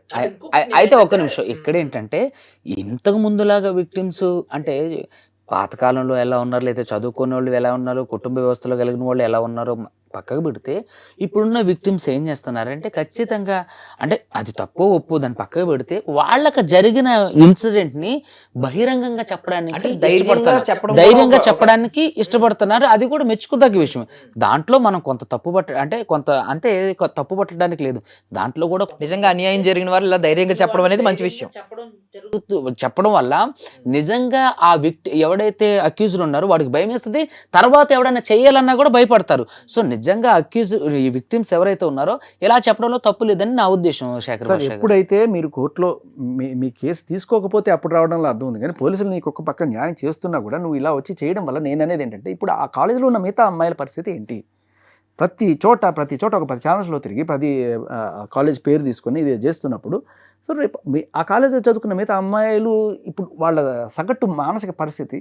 అయితే ఒక్క నిమిషం, ఇక్కడ ఏంటంటే ఇంతకు ముందులాగా విక్టిమ్స్ అంటే పాతకాలంలో ఎలా ఉన్నారు, లేదా చదువుకునే వాళ్ళు ఎలా ఉన్నారు, కుటుంబ వ్యవస్థలో కలిగిన వాళ్ళు ఎలా ఉన్నారు, పక్కకు పెడితే ఇప్పుడున్న విక్టిమ్స్ ఏం చేస్తున్నారంటే ఖచ్చితంగా అంటే అది తప్పో ఒప్పో దాన్ని పక్కకు పెడితే వాళ్ళకి జరిగిన ఇన్సిడెంట్ని బహిరంగంగా అంటే చెప్పడానికి ధైర్యంగా ఇష్టపడుతున్నారు, చెప్పడం ధైర్యంగా కూడా చెప్పడానికి ఇష్టపడుతున్నారు. అది కూడా మెచ్చుకోదగ్గ విషయం. దాంట్లో మనం కొంత తప్పు పట్టడానికి లేదు, దాంట్లో కూడా నిజంగా అన్యాయం జరిగిన వారు ఇలా ధైర్యంగా చెప్పడం అనేది మంచి విషయం. చెప్పడం వల్ల నిజంగా ఆ ఎవడైతే అక్యూజ్డ్ ఉన్నారో వాడికి భయం వేస్తుంది, తర్వాత ఎవడైనా చేయాలన్నా కూడా భయపడతారు. సో నిజంగా ఈ విక్టిమ్స్ ఎవరైతే ఉన్నారో ఇలా చెప్పడంలో తప్పు లేదని నా ఉద్దేశం. శేఖర్ సార్ భాష గారు. ఎప్పుడైతే మీరు కోర్టులో మీ కేసు తీసుకోకపోతే అప్పుడు రావడంలో అర్థం ఉంది, కానీ పోలీసులు నీకు ఒక పక్క న్యాయం చేస్తున్నా కూడా నువ్వు ఇలా వచ్చి చేయడం వల్ల నేను అనేది ఏంటంటే ఇప్పుడు ఆ కాలేజీలో ఉన్న మిగతా అమ్మాయిల పరిస్థితి ఏంటి? ప్రతి చోట ఒక 10 ఛానల్స్లో తిరిగి 10 కాలేజ్ పేరు తీసుకొని ఇది చేస్తున్నప్పుడు సో రేపు ఆ కాలేజీలో చదువుకున్న మిగతా అమ్మాయిలు ఇప్పుడు వాళ్ళ సగటు మానసిక పరిస్థితి,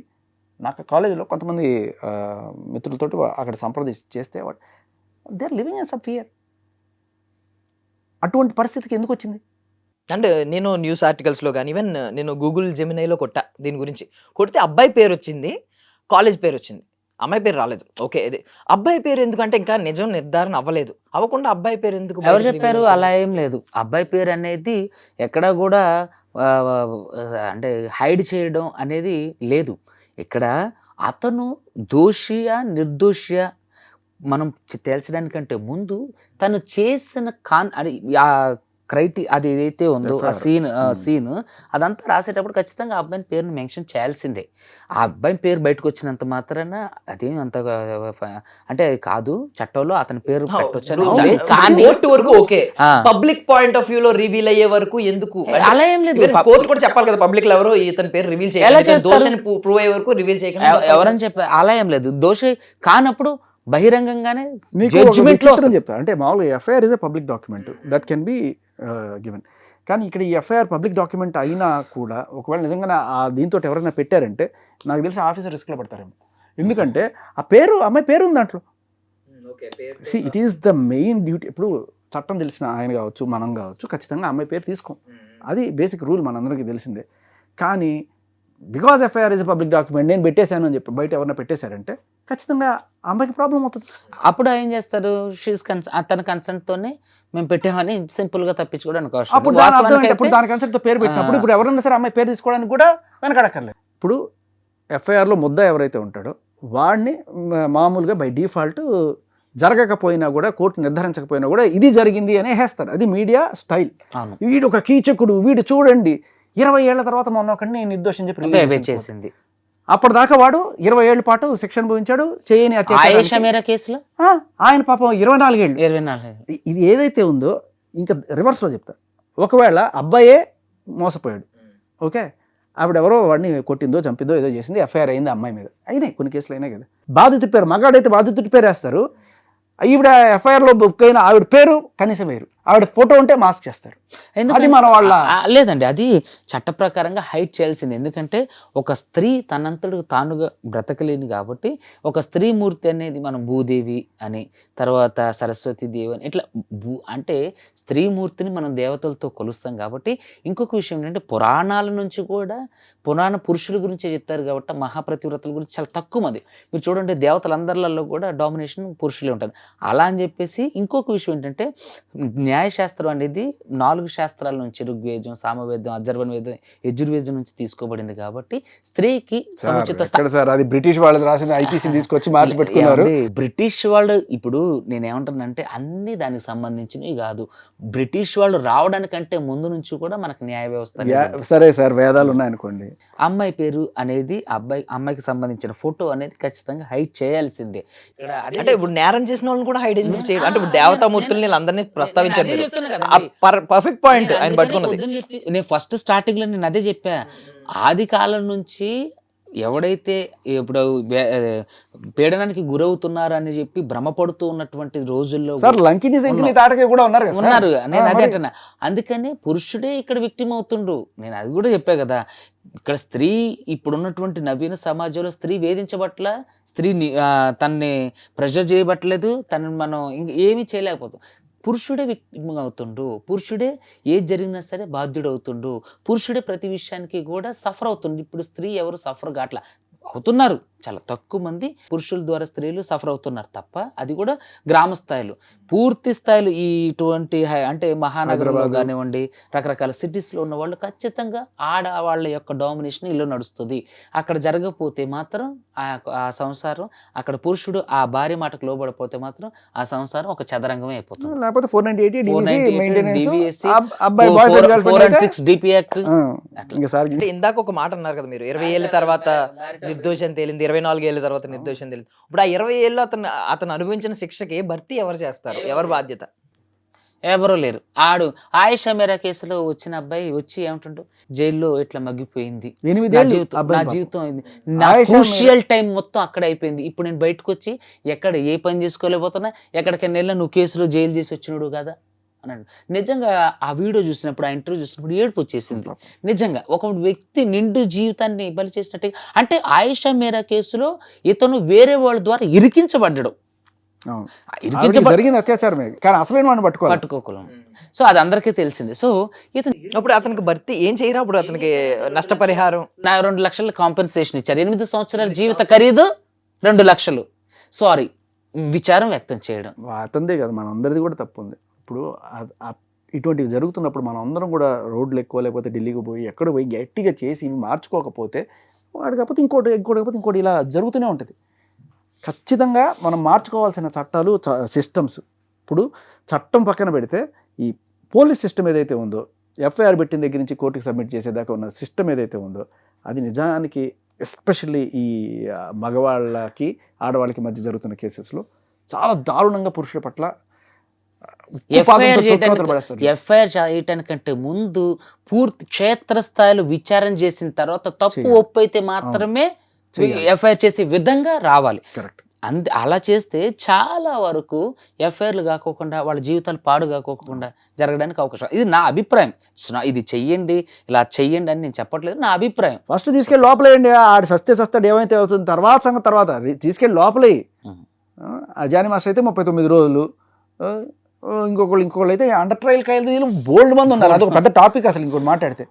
నాకు కాలేజీలో కొంతమంది మిత్రులతోటి అక్కడ సంప్రదించి చేస్తే they are living in some fear. అటువంటి పరిస్థితికి ఎందుకు వచ్చింది? అండ్ నేను న్యూస్ ఆర్టికల్స్లో కానీ ఈవెన్ నేను గూగుల్ జెమినైలో కొట్టా దీని గురించి, కొడితే అబ్బాయి పేరు వచ్చింది, కాలేజ్ పేరు వచ్చింది, అమ్మాయి పేరు రాలేదు. ఓకే, ఇది అబ్బాయి పేరు ఎందుకంటే ఇంకా నిజం నిర్ధారణ అవ్వలేదు, అవ్వకుండా అబ్బాయి పేరు ఎందుకు? ఎవరు చెప్పారు? అలా ఏం లేదు. అబ్బాయి పేరు అనేది ఎక్కడా కూడా అంటే హైడ్ చేయడం అనేది లేదు. ఇక్కడ అతను దోషియా నిర్దోషియా మనం తేల్చడానికంటే ముందు తను చేసిన అది అది ఏదైతే ఉందో ఆ సీన్ అదంతా రాసేటప్పుడు ఖచ్చితంగా ఆ అబ్బాయిని పేరుని మెన్షన్ చేయాల్సిందే. ఆ అబ్బాయి పేరు బయటకు వచ్చినంత మాత్రాన అదేం అంత అంటే కాదు, చట్టంలో అతని పేరు పెట్టొచ్చు. కానీ వరకు okay, public point of view లో రివీల్ అయ్యే వరకు ఎందుకు? అలా ఏం లేదు. కోర్టు కూడా చెప్పాలి కదా పబ్లిక్ లో ఎవరో ఇతని పేరు రివీల్ చేయాలి, దోషిని ప్రూవ్ అయ్యే వరకు రివీల్ చేయకుండా ఎవరని చెప్పారు? అలా ఏం లేదు. దోషి కానప్పుడు బహిరంగంగానే జడ్జిమెంట్ లో చెప్తా. అంటే మామూలుగా FIR is a public document that can be given. కానీ ఇక్కడ ఈ ఎఫ్ఐఆర్ పబ్లిక్ డాక్యుమెంట్ అయినా కూడా ఒకవేళ నిజంగా దీంతో ఎవరైనా పెట్టారంటే నాకు తెలిసి ఆఫీసర్ రిస్క్లో పడతారేమో. ఎందుకంటే ఆ పేరు అమ్మాయి పేరు ఉంది దాంట్లో. It is the main duty. ఇప్పుడు చట్టం తెలిసిన ఆయన కావచ్చు, మనం కావచ్చు, ఖచ్చితంగా అమ్మాయి పేరు తీసుకోం, అది బేసిక్ రూల్ మనందరికీ తెలిసిందే. కానీ because FIR is public document నేను పెట్టేశాను అని చెప్పి బయట ఎవరైనా పెట్టేశారంటే ఖచ్చితంగా అమ్మాయికి ప్రాబ్లం అవుతుంది. అప్పుడు ఏం చేస్తారు? తన కన్సెంట్ తోనే మేము పెట్టామని సింపుల్ గా తప్పించుకోవడానికి అప్పుడు దాని కన్సెంట్ తో పేరు పెట్టినప్పుడు ఇప్పుడు ఎవరైనా సరే అమ్మాయి పేరు తీసుకోవడానికి కూడా వెనకడక్కర్లేదు. ఇప్పుడు ఎఫ్ఐఆర్లో ముద్ద ఎవరైతే ఉంటాడో వాడిని మామూలుగా బై డిఫాల్ట్ జరగకపోయినా కూడా కోర్టు నిర్ధారించకపోయినా కూడా ఇది జరిగింది అనే వేస్తారు. అది మీడియా స్టైల్. వీడు ఒక కీచకుడు, వీడు చూడండి 20 ఏళ్ల తర్వాత మొన్న ఒకటి నేను నిర్దోషం చెప్పి చేసింది. అప్పటిదాకా వాడు 20 ఏళ్ల పాటు శిక్ష అనుభవించాడు. చేయని కేసులో ఆయన పాపం 24 ఏళ్ళు. ఇది ఏదైతే ఉందో ఇంకా రివర్స్లో చెప్తా. ఒకవేళ అబ్బాయే మోసపోయాడు, ఓకే, ఆవిడెవరో వాడిని కొట్టిందో చంపిందో ఏదో చేసింది, ఎఫ్ఐఆర్ అయింది అమ్మాయి మీద, అయినాయి కొన్ని కేసులు అయినాయి కదా. బాధితుడి పేరు, మగాడైతే బాధితుడి పేరు వేస్తారు. ఈవిడ ఎఫ్ఐఆర్లో బుక్ అయిన ఆవిడ పేరు కనీసం వేరు, ఆవిడ ఫోటో ఉంటే మాస్క్ చేస్తారు. అది మన వాళ్ళ లేదండి, అది చట్ట ప్రకారంగా హైడ్ చేయాల్సింది. ఎందుకంటే ఒక స్త్రీ తనంతడు తానుగా బ్రతకలేని కాబట్టి ఒక స్త్రీ మూర్తి అనేది మనం భూదేవి అని, తర్వాత సరస్వతి దేవి అని ఇట్లా అంటే స్త్రీ మూర్తిని మనం దేవతలతో కొలుస్తాం కాబట్టి. ఇంకొక విషయం ఏంటంటే పురాణాల నుంచి కూడా పురాణ పురుషుల గురించి చెప్తారు కాబట్టి మహాప్రతివ్రతల గురించి చాలా తక్కువ మంది. మీరు చూడండి దేవతలందరిలో కూడా డామినేషన్ పురుషులే ఉంటారు. అలా అని చెప్పేసి ఇంకొక విషయం ఏంటంటే న్యాయశాస్త్రం అనేది 4 శాస్త్రాల నుంచి ఋగ్వేదం, సామవేదం, అథర్వణ వేదం, యజుర్వేదం నుంచి తీసుకోబడింది కాబట్టి స్త్రీకి సముచిత సార్ అది బ్రిటిష్ వాళ్ళు రాసిన ఐపీసీ తీసుకొచ్చి మార్చి పెట్టుకున్నారు. బ్రిటిష్ వాళ్ళు ఇప్పుడు నేనేమంటానంటే అన్ని దానికి సంబంధించినవి కాదు. బ్రిటిష్ వాళ్ళు రావడానికంటే ముందు నుంచి కూడా మనకు న్యాయ వ్యవస్థ సరే సార్ వేదాలు ఉన్నాయనుకోండి, అమ్మాయి పేరు అనేది అమ్మాయికి సంబంధించిన ఫోటో అనేది ఖచ్చితంగా హైడ్ చేయాల్సిందే. అంటే ఇప్పుడు నేరం చేసిన వాళ్ళని కూడా హైడ్ చేయాలి. అంటే ఇప్పుడు దేవతామూర్తుల్ని అందరినీ ప్రస్తావించారు. పర్ఫెక్ట్ పాయింట్ ఆయన పట్టుకున్నది. నేను ఫస్ట్ స్టార్టింగ్ లో నేను అదే చెప్పా. ఆది కాలం నుంచి ఎవడైతే ఇప్పుడు పీడనానికి గురవుతున్నారు అని చెప్పి భ్రమపడుతూ ఉన్నటువంటి రోజుల్లో ఉన్నారు. నేను అదే అంటున్నా. అందుకనే పురుషుడే ఇక్కడ విక్టిమ్ అవుతుండ్రు. నేను అది కూడా చెప్పా కదా. ఇక్కడ స్త్రీ ఇప్పుడున్నటువంటి నవీన సమాజంలో స్త్రీ వేధించబట్ల, స్త్రీని తనని ప్రెషర్ చేయబట్టలేదు, తనని మనం ఏమీ చేయలేకపోతాం. పురుషుడే విక్టిమ్ అవుతుండు, పురుషుడే ఏది జరిగినా సరే బాధ్యుడు అవుతుండు, పురుషుడే ప్రతి విషయానికి కూడా సఫర్ అవుతుండు. ఇప్పుడు స్త్రీ ఎవరు సఫర్ కావట్లా, అవుతున్నారు. చాలా తక్కువ మంది పురుషుల ద్వారా స్త్రీలు సఫర్ అవుతున్నారు తప్ప, అది కూడా గ్రామ స్థాయిలో. పూర్తి స్థాయిలో ఈ ఇటువంటి అంటే మహానగరంలో హైదరాబాదు. కానివ్వండి, రకరకాల సిటీస్లో ఉన్న వాళ్ళు ఖచ్చితంగా ఆడవాళ్ళ యొక్క డామినేషన్ ఇల్లు నడుస్తుంది. అక్కడ జరగకపోతే మాత్రం ఆ సంసారం, అక్కడ పురుషుడు ఆ భార్య మాటకు లోబడిపోతే మాత్రం ఆ సంసారం ఒక చదరంగమే అయిపోతుంది. లేకపోతే 498 మెయింటెనెన్స్, DVSC, అబ్బాయి boy friend girl 4 and friend 6 DP act. ఇంకా సార్ అంటే ఇందాక ఒక మాట అన్నారు కదా మీరు, 20 ఏళ్ళ తర్వాత నిర్దోషం తేలింది, 24 ఏళ్ళ తర్వాత నిర్దోషం తేలింది. ఇప్పుడు ఆ 20 ఏళ్ళు అతను అనుభవించిన శిక్షకి భర్తీ ఎవరు చేస్తారు, ఎవరు బాధ్యత? ఎవరో లేరు. ఆయేషా మీరా కేసులో వచ్చిన అబ్బాయి వచ్చి ఏమంటుండు, జైల్లో ఇట్లా మగ్గిపోయింది 8 నా ఏళ్ళు జీవితం, అబ్బాయి నా పాపం. జీవితం అయింది, నా ఆయేషా క్రూషియల్ టైం మొత్తం అక్కడ అయిపోయింది. ఇప్పుడు నేను బయటకు వచ్చి ఎక్కడ ఏ పని చేసుకోలేకపోతున్నా, ఎక్కడికైనా వెళ్ళా నువ్వు కేసులో జైలు చేసి వచ్చినాడు కదా అన్నాడు. నిజంగా ఆ వీడియో చూసినప్పుడు, ఆ ఇంటర్వ్యూ చూసినప్పుడు ఏడుపు వచ్చేసింది. నిజంగా ఒక వ్యక్తి నిండు జీవితాన్ని బలి చేసినట్టు. అంటే ఆయేషా మీరా కేసులో ఇతను వేరే వాళ్ళ ద్వారా ఇరికించబడ్డాడు. అవును. ఆవిడకి జరిగిన అత్యాచారమే, కానీ అసలైన వాడిని పట్టుకోకలం. సో అది అందరికీ తెలిసింది. సో ఇతను అప్పుడు అతనికి భర్తీ ఏం చేయరా, అప్పుడు అతనికి నష్టపరిహారం నా 2 లక్షల కాంపెన్సేషన్ ఇచ్చారు. 8 సంవత్సరాల జీవిత ఖరీదు 2 లక్షలు. సారీ, విచారం వ్యక్తం చేయడం అతందే కదా, మన అందరిది కూడా తప్పు ఉంది. ఇప్పుడు ఇటువంటివి జరుగుతున్నప్పుడు మనం అందరం కూడా రోడ్లు ఎక్కువ, లేకపోతే ఢిల్లీకి పోయి ఎక్కడ పోయి గట్టిగా చేసి ఇవి మార్చుకోకపోతే వాడు కాకపోతే ఇంకోటి ఇలా జరుగుతూనే ఉంటుంది. ఖచ్చితంగా మనం మార్చుకోవాల్సిన చట్టాలు, సిస్టమ్స్. ఇప్పుడు చట్టం పక్కన పెడితే ఈ పోలీస్ సిస్టమ్ ఏదైతే ఉందో, ఎఫ్ఐఆర్ పెట్టిన దగ్గర నుంచి కోర్టుకి సబ్మిట్ చేసేదాకా ఉన్న సిస్టమ్ ఏదైతే ఉందో, అది నిజానికి ఎస్పెషల్లీ ఈ మగవాళ్ళకి ఆడవాళ్ళకి మధ్య జరుగుతున్న కేసెస్లో చాలా దారుణంగా పురుషుల పట్ల ఎఫ్ఐఆర్ చేయటానికంటే ముందు పూర్తి క్షేత్రస్థాయిలో విచారణ చేసిన తర్వాత తప్పు ఒప్పు అయితే మాత్రమే ఎఫ్ఐఆర్ చేసే విధంగా రావాలి. కరెక్ట్. అలా చేస్తే చాలా వరకు ఎఫ్ఐఆర్లు కాకోకుండా వాళ్ళ జీవితాలు పాడు కాకోకుండా జరగడానికి అవకాశం. ఇది నా అభిప్రాయం. ఇది చెయ్యండి, ఇలా చెయ్యండి అని నేను చెప్పట్లేదు, నా అభిప్రాయం. ఫస్ట్ తీసుకెళ్ళి లోపలేయండి, ఆడు సస్తాడు ఏమైతే అవుతుంది తర్వాత సంగతి తర్వాత. తీసుకెళ్ళి లోపలే. జానీ మాస్టర్ అయితే 39 రోజులు, ఇంకొకళ్ళు అయితే అండర్ ట్రయల్ కాయలు బోల్డ్ మంది ఉన్నారు. అదొక పెద్ద టాపిక్ అసలు. ఇంకోటి మాట్లాడితే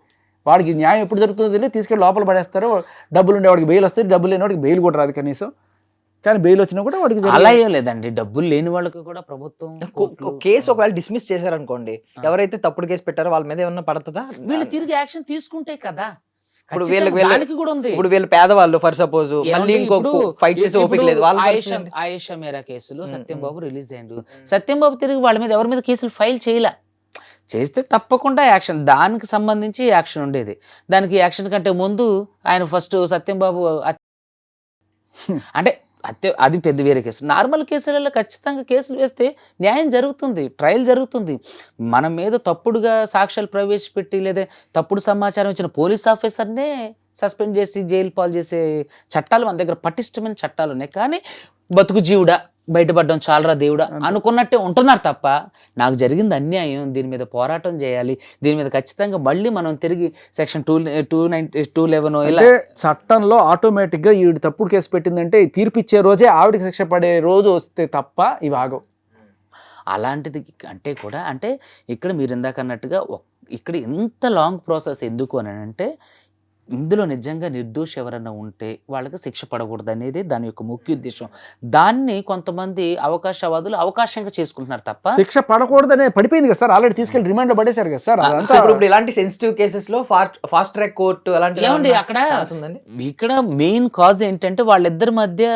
వాడికి న్యాయం ఎప్పుడు జరుగుతుందో తెలియదు, తీసుకెళ్ళి లోపల పడేస్తారు. డబ్బులు ఉండేవాడికి బెయిల్ వస్తుంది, డబ్బులు లేని వాడికి బెయిల్ కూడా రాదు కనీసం. కానీ బెయిల్ వచ్చినా కూడా వాడికి అలా ఏం లేదండి, డబ్బులు లేని వాళ్ళకి కూడా ప్రభుత్వం కేసు ఒకవేళ డిస్మిస్ చేశారనుకోండి, ఎవరైతే తప్పుడు కేసు పెట్టారో వాళ్ళ మీద ఏమన్నా పడుతుందా? వీళ్ళు తిరిగి యాక్షన్ తీసుకుంటే కదా. ఇప్పుడు వీళ్ళు పేదవాళ్ళు ఫర్ సపోజ్ మళ్ళీ ఇంకొక ఫైట్ చేసే ఓపిక లేదు. ఆయేషా మీరా కేసులో సత్యం బాబు రిలీజ్ అయ్యిండు. సత్యం బాబు తిరిగి వాళ్ళ మీద ఎవరి మీద కేసులు ఫైల్ చేయలే. చేస్తే తప్పకుండా యాక్షన్, దానికి సంబంధించి యాక్షన్ ఉండేది. దానికి యాక్షన్ కంటే ముందు ఆయన ఫస్ట్ సత్యం బాబు అంటే అది పెద్ద వేరే కేసు. నార్మల్ కేసులలో ఖచ్చితంగా కేసులు వేస్తే న్యాయం జరుగుతుంది, ట్రయల్ జరుగుతుంది. మన మీద తప్పుడుగా సాక్ష్యాలు ప్రవేశపెట్టి లేదా తప్పుడు సమాచారం ఇచ్చిన పోలీస్ ఆఫీసర్నే సస్పెండ్ చేసి జైలు పాలు చేసే చట్టాలు మన దగ్గర పటిష్టమైన చట్టాలు ఉన్నాయి. కానీ బతుకు జీవుడా, బయటపడ్డం చాలరా దేవుడా అనుకున్నట్టే ఉంటున్నారు తప్ప, నాకు జరిగింది అన్యాయం, దీని మీద పోరాటం చేయాలి, దీని మీద ఖచ్చితంగా మళ్ళీ మనం తిరిగి సెక్షన్ 211 ఇలా చట్టంలో ఆటోమేటిక్గా ఈవిడ తప్పుడు కేసు పెట్టిందంటే తీర్పిచ్చే రోజే ఆవిడకి శిక్ష పడే రోజు వస్తే తప్ప ఇవి ఆగవు. అలాంటిది అంటే కూడా అంటే ఇక్కడ మీరు ఇందాక అన్నట్టుగా ఇక్కడ ఎంత లాంగ్ ప్రాసెస్ ఎందుకు అని అంటే, ఇందులో నిజంగా నిర్దోషి ఎవరైనా ఉంటే వాళ్ళకి శిక్ష పడకూడదు అనేది దాని యొక్క ముఖ్య ఉద్దేశం. దాన్ని కొంతమంది అవకాశవాదులు అవకాశంగా చేసుకుంటున్నారు తప్ప శిక్ష పడకూడదనే పడిపోయింది కదా సార్, ఆల్రెడీ తీసుకెళ్లి రిమాండ్ లో పడేశారు కదా సార్. ఇప్పుడు ఇలాంటి సెన్సిటివ్ కేసెస్ లో ఫాస్ట్ ట్రాక్ కోర్టు అలాంటి ఏమండి ఇక్కడ మెయిన్ కాజ్ ఏంటంటే వాళ్ళిద్దరి మధ్య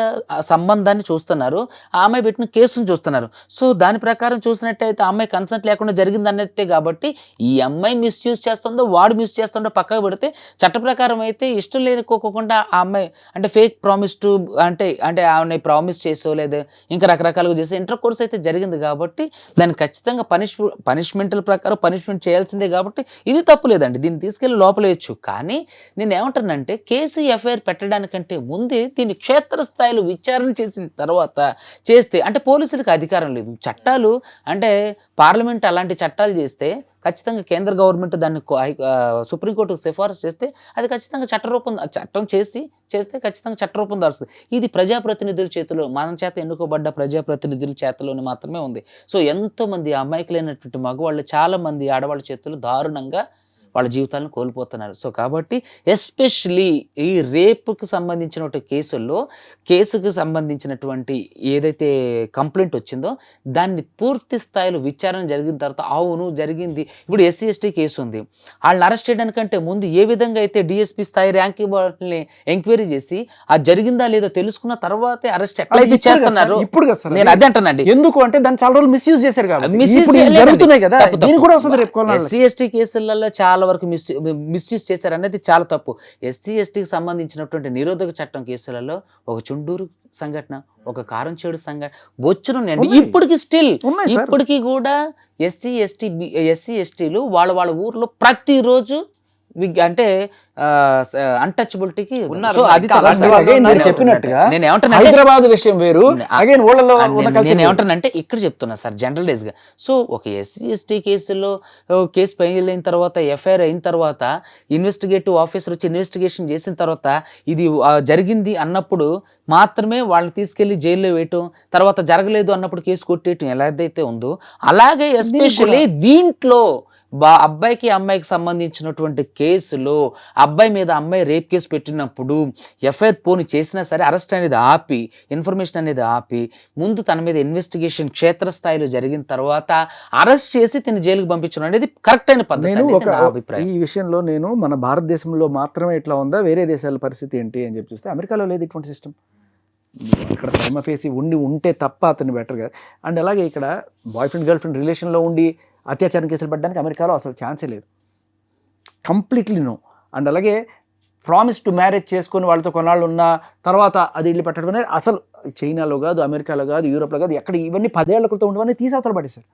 సంబంధాన్ని చూస్తున్నారు, ఆ అమ్మాయి పెట్టిన కేసును చూస్తున్నారు. సో దాని ప్రకారం చూసినట్టయితే ఆ అమ్మాయి కన్సెంట్ లేకుండా జరిగింది అన్నట్టే. కాబట్టి ఈ అమ్మాయి మిస్యూజ్ చేస్తుందో వాడు మిస్ చేస్తుండో పక్కకు పెడితే చట్ట ప్రకారం అయితే ఇష్టం లేనుకోకుండా ఆ అమ్మాయి అంటే ఫేక్ ప్రామిస్ టు అంటే ఆమె ప్రామిస్ చేసో లేదా ఇంకా రకరకాలుగా చేసో ఇంటర్ కోర్స్ అయితే జరిగింది. కాబట్టి దాన్ని ఖచ్చితంగా పనిష్మెంట్ల ప్రకారం పనిష్మెంట్ చేయాల్సిందే. కాబట్టి ఇది తప్పు లేదండి, దీన్ని తీసుకెళ్ళి లోపలేయచ్చు. కానీ నేను ఏమంటానంటే కేసు ఎఫ్ఐఆర్ పెట్టడానికంటే ముందే దీన్ని క్షేత్రస్థాయిలో విచారణ చేసిన తర్వాత చేస్తే, అంటే పోలీసులకు అధికారం లేదు. చట్టాలు అంటే పార్లమెంట్ అలాంటి చట్టాలు చేస్తే ఖచ్చితంగా కేంద్ర గవర్నమెంట్ దాన్ని సుప్రీంకోర్టుకు సిఫారసు చేస్తే అది ఖచ్చితంగా చట్టం చేస్తే ఖచ్చితంగా చట్టరూపం దాల్స్తుంది. ఇది ప్రజాప్రతినిధుల చేతిలో, మన చేత ఎన్నుకోబడ్డ ప్రజాప్రతినిధుల చేతిలోనే మాత్రమే ఉంది. సో ఎంతోమంది అమాయకులైనటువంటి మగవాళ్ళు, చాలా మంది ఆడవాళ్ళ చేతుల్లో దారుణంగా వాళ్ళ జీవితాలను కోల్పోతున్నారు. సో కాబట్టి ఎస్పెషలీ ఈ రేపుకి సంబంధించిన కేసుకు సంబంధించినటువంటి ఏదైతే కంప్లైంట్ వచ్చిందో దాన్ని పూర్తి స్థాయిలో విచారణ జరిగిన తర్వాత అవును జరిగింది. ఇప్పుడు ఎస్సీ ఎస్టీ కేసు ఉంది, వాళ్ళని అరెస్ట్ చేయడానికంటే ముందు ఏ విధంగా అయితే డిఎస్పీ స్థాయి ర్యాంకింగ్ వాళ్ళని ఎంక్వైరీ చేసి అది జరిగిందా లేదో తెలుసుకున్న తర్వాతే అరెస్ట్ ఎట్లయితే చేస్తున్నారు. ఇప్పుడు కదా సార్ నేను అదే అంటానండి, ఎందుకు అంటే దాన్ని చాలా రోజులు మిస్యూజ్ చేశారు కాబట్టి Misuse ఇప్పుడు చేయలేదండి. జరుగుతున్నాయి కదా, తప్పు, దీని తప్పు. కూడా వస్తుంది రేపు కొన్నాళ్ళు. ఎస్సీ ఎస్టీ కేసులలో చాలా వరకు మిస్యూజ్ చేశారు అనేది చాలా తప్పు. ఎస్సీ ఎస్టీకి సంబంధించినటువంటి నిరోధక చట్టం కేసులలో ఒక చుండూరు సంఘటన, ఒక కారంచేడు సంఘటన బొచ్చునుండి ఉన్నాయి. ఇప్పటికి స్టిల్ ఉన్నాయి సార్. ఇప్పటికీ కూడా ఎస్సీ ఎస్టీలు వాళ్ళ ఊర్లో ప్రతిరోజు అంటే అన్టచబిలిటీకి ఉన్నారు. సో అది ఇంకా అలాంటి అలాగే మీరు చెప్పినట్టుగా నేను ఏమంటానంటే హైదరాబాద్ విషయం వేరు, అగైన్ ఊళ్ళలో ఉన్న నేను culture వేరు. ఏమంటానంటే ఇక్కడ చెప్తున్నా సార్ జనరలైజ్గా. సో ఒక ఎస్సీ ఎస్టీ కేసులో కేసు ఫైల్ అయిన తర్వాత ఎఫ్ఐఆర్ అయిన తర్వాత ఇన్వెస్టిగేటివ్ ఆఫీసర్ వచ్చి ఇన్వెస్టిగేషన్ చేసిన తర్వాత ఇది జరిగింది అన్నప్పుడు మాత్రమే వాళ్ళని తీసుకెళ్లి జైల్లో వేయటం, తర్వాత జరగలేదు అన్నప్పుడు కేసు కొట్టేయటం ఎలా అయితే ఉందో అలాగే ఎస్పెషల్లీ దీంట్లో అబ్బాయికి అమ్మాయికి సంబంధించినటువంటి కేసులో అబ్బాయి మీద అమ్మాయి రేప్ కేసు పెట్టినప్పుడు ఎఫ్ఐఆర్ పోని చేసినా సరే అరెస్ట్ అనేది ఆపి ఇన్ఫర్మేషన్ అనేది ఆపి ముందు తన మీద ఇన్వెస్టిగేషన్ క్షేత్రస్థాయిలో జరిగిన తర్వాత అరెస్ట్ చేసి తిని జైలుకి పంపించడం అనేది కరెక్ట్ అయిన పద్ధతి నేను అనేది ఒక నా అభిప్రాయం. ఈ విషయంలో నేను మన భారతదేశంలో మాత్రమే ఇట్లా ఉందా, వేరే దేశాల పరిస్థితి ఏంటి అని చెప్పి చూస్తే అమెరికాలో లేదు ఇటువంటి సిస్టమ్. ఇక్కడ ప్రేమ ఫేసి ఉంటే తప్ప అతను బెటర్ కాదు. అండ్ అలాగే ఇక్కడ బాయ్ ఫ్రెండ్ గర్ల్ ఫ్రెండ్ రిలేషన్లో ఉండి అత్యాచారం కేసులు పడడానికి అమెరికాలో అసలు ఛాన్సే లేదు, కంప్లీట్లీ నో. అండ్ అలాగే ప్రామిస్ టు మ్యారేజ్ చేసుకొని వాళ్ళతో కొన్నాళ్ళు ఉన్న తర్వాత అది ఇల్లు పెట్టడం అనేది అసలు చైనాలో కాదు, అమెరికాలో కాదు, యూరోప్లో కాదు, ఎక్కడ ఇవన్నీ 10 ఏళ్ల క్రితం ఉండవన్నీ తీసి అవతల పడేశారు.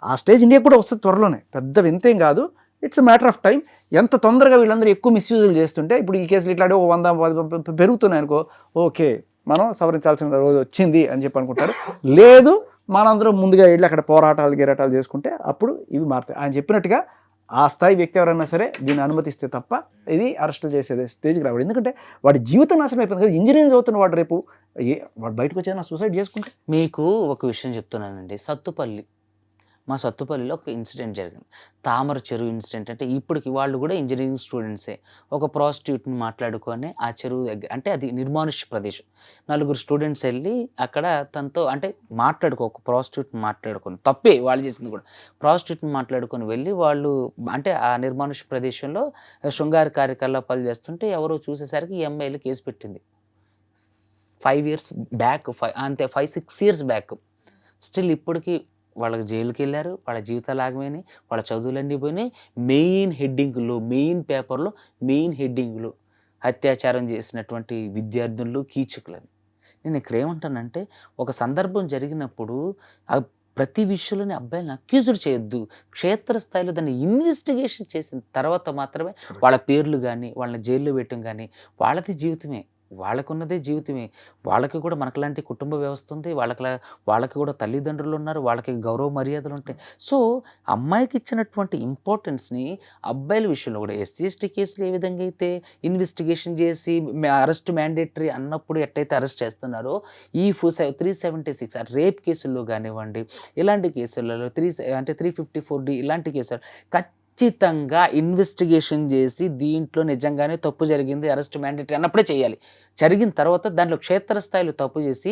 ఆ స్టేజ్ ఇండియా కూడా వస్తుంది త్వరలోనే, పెద్ద వింతేం కాదు, ఇట్స్ మ్యాటర్ ఆఫ్ టైం. ఎంత తొందరగా వీళ్ళందరూ ఎక్కువ మిస్యూజులు చేస్తుంటే ఇప్పుడు ఈ కేసులు ఇట్లాంటి 100 పెరుగుతున్నాయి అనుకో, ఓకే మనం సవరించాల్సిన రోజు వచ్చింది అని చెప్పి అనుకుంటారు. లేదు మనందరం ముందుగా వెళ్ళి అక్కడ గిరాటాలు చేసుకుంటే అప్పుడు ఇవి మారుతాయి. ఆయన చెప్పినట్టుగా ఆ స్థాయి వ్యక్తి ఎవరైనా సరే దీన్ని అనుమతిస్తే తప్ప ఇది అరెస్టులు చేసేది స్టేజ్కి రావడం. ఎందుకంటే వాడి జీవితం నాశనం అయిపోయింది కదా, ఇంజనీరింగ్ చదువుతున్న వాడు రేపు వాడు బయటకు వచ్చేది సూసైడ్ చేసుకుంటే. మీకు ఒక విషయం చెప్తున్నానండి, మా సత్తుపల్లిలో ఒక ఇన్సిడెంట్ జరిగింది, తామర చెరువు ఇన్సిడెంట్. అంటే ఇప్పటికి వాళ్ళు కూడా ఇంజనీరింగ్ స్టూడెంట్సే. ఒక ప్రాస్టిట్యూట్ని మాట్లాడుకొని ఆ చెరువు దగ్గర, అంటే అది నిర్మానుష్య ప్రదేశం, 4 స్టూడెంట్స్ వెళ్ళి అక్కడ తనతో అంటే ఒక ప్రాస్టిట్యూట్ని మాట్లాడుకొని, తప్పే వాళ్ళు చేసింది కూడా, ప్రాస్టిట్యూట్ని మాట్లాడుకొని వెళ్ళి వాళ్ళు అంటే ఆ నిర్మానుష్య ప్రదేశంలో శృంగార కార్యకలాపాలు చేస్తుంటే ఎవరో చూసేసరికి ఈ అమ్మాయిలు కేసు పెట్టింది 5 years back, 5-6 years back. Still ఇప్పటికీ వాళ్ళకి జైలుకి వెళ్ళారు, వాళ్ళ జీవితాలు ఆగమైనాయి, వాళ్ళ చదువులన్నీ పోయినాయి. మెయిన్ పేపర్లో మెయిన్ హెడ్డింగ్లో అత్యాచారం చేసినటువంటి విద్యార్థులు కీచకులని. నేను ఇక్కడ ఏమంటానంటే ఒక సందర్భం జరిగినప్పుడు ప్రతి విషయంలోనే అబ్బాయిలను అక్యూజ్డ్ చేయొద్దు, క్షేత్రస్థాయిలో దాన్ని ఇన్వెస్టిగేషన్ చేసిన తర్వాత మాత్రమే వాళ్ళ పేర్లు కానీ వాళ్ళని జైల్లో పెట్టడం కానీ, వాళ్ళది జీవితమే, వాళ్ళకున్నదే జీవితమే, వాళ్ళకి కూడా మనకులాంటి కుటుంబ వ్యవస్థ ఉంది, వాళ్ళకి కూడా తల్లిదండ్రులు ఉన్నారు, వాళ్ళకి గౌరవ మర్యాదలు ఉంటాయి. సో అమ్మాయికి ఇచ్చినటువంటి ఇంపార్టెన్స్ని అబ్బాయిల విషయంలో కూడా ఎస్సీ ఎస్టీ కేసులు ఏ విధంగా అయితే ఇన్వెస్టిగేషన్ చేసి అరెస్ట్ మ్యాండేటరీ అన్నప్పుడు ఎట్టయితే అరెస్ట్ చేస్తున్నారో ఈ 376 రేప్ కేసుల్లో కానివ్వండి, ఇలాంటి కేసులలో 354D ఇలాంటి కేసులు ఖచ్చితంగా ఇన్వెస్టిగేషన్ చేసి దీంట్లో నిజంగానే తప్పు జరిగింది, అరెస్ట్ మ్యాండేటరీ అన్నప్పుడే చేయాలి. జరిగిన తర్వాత దాంట్లో క్షేత్రస్థాయిలో తప్పు చేసి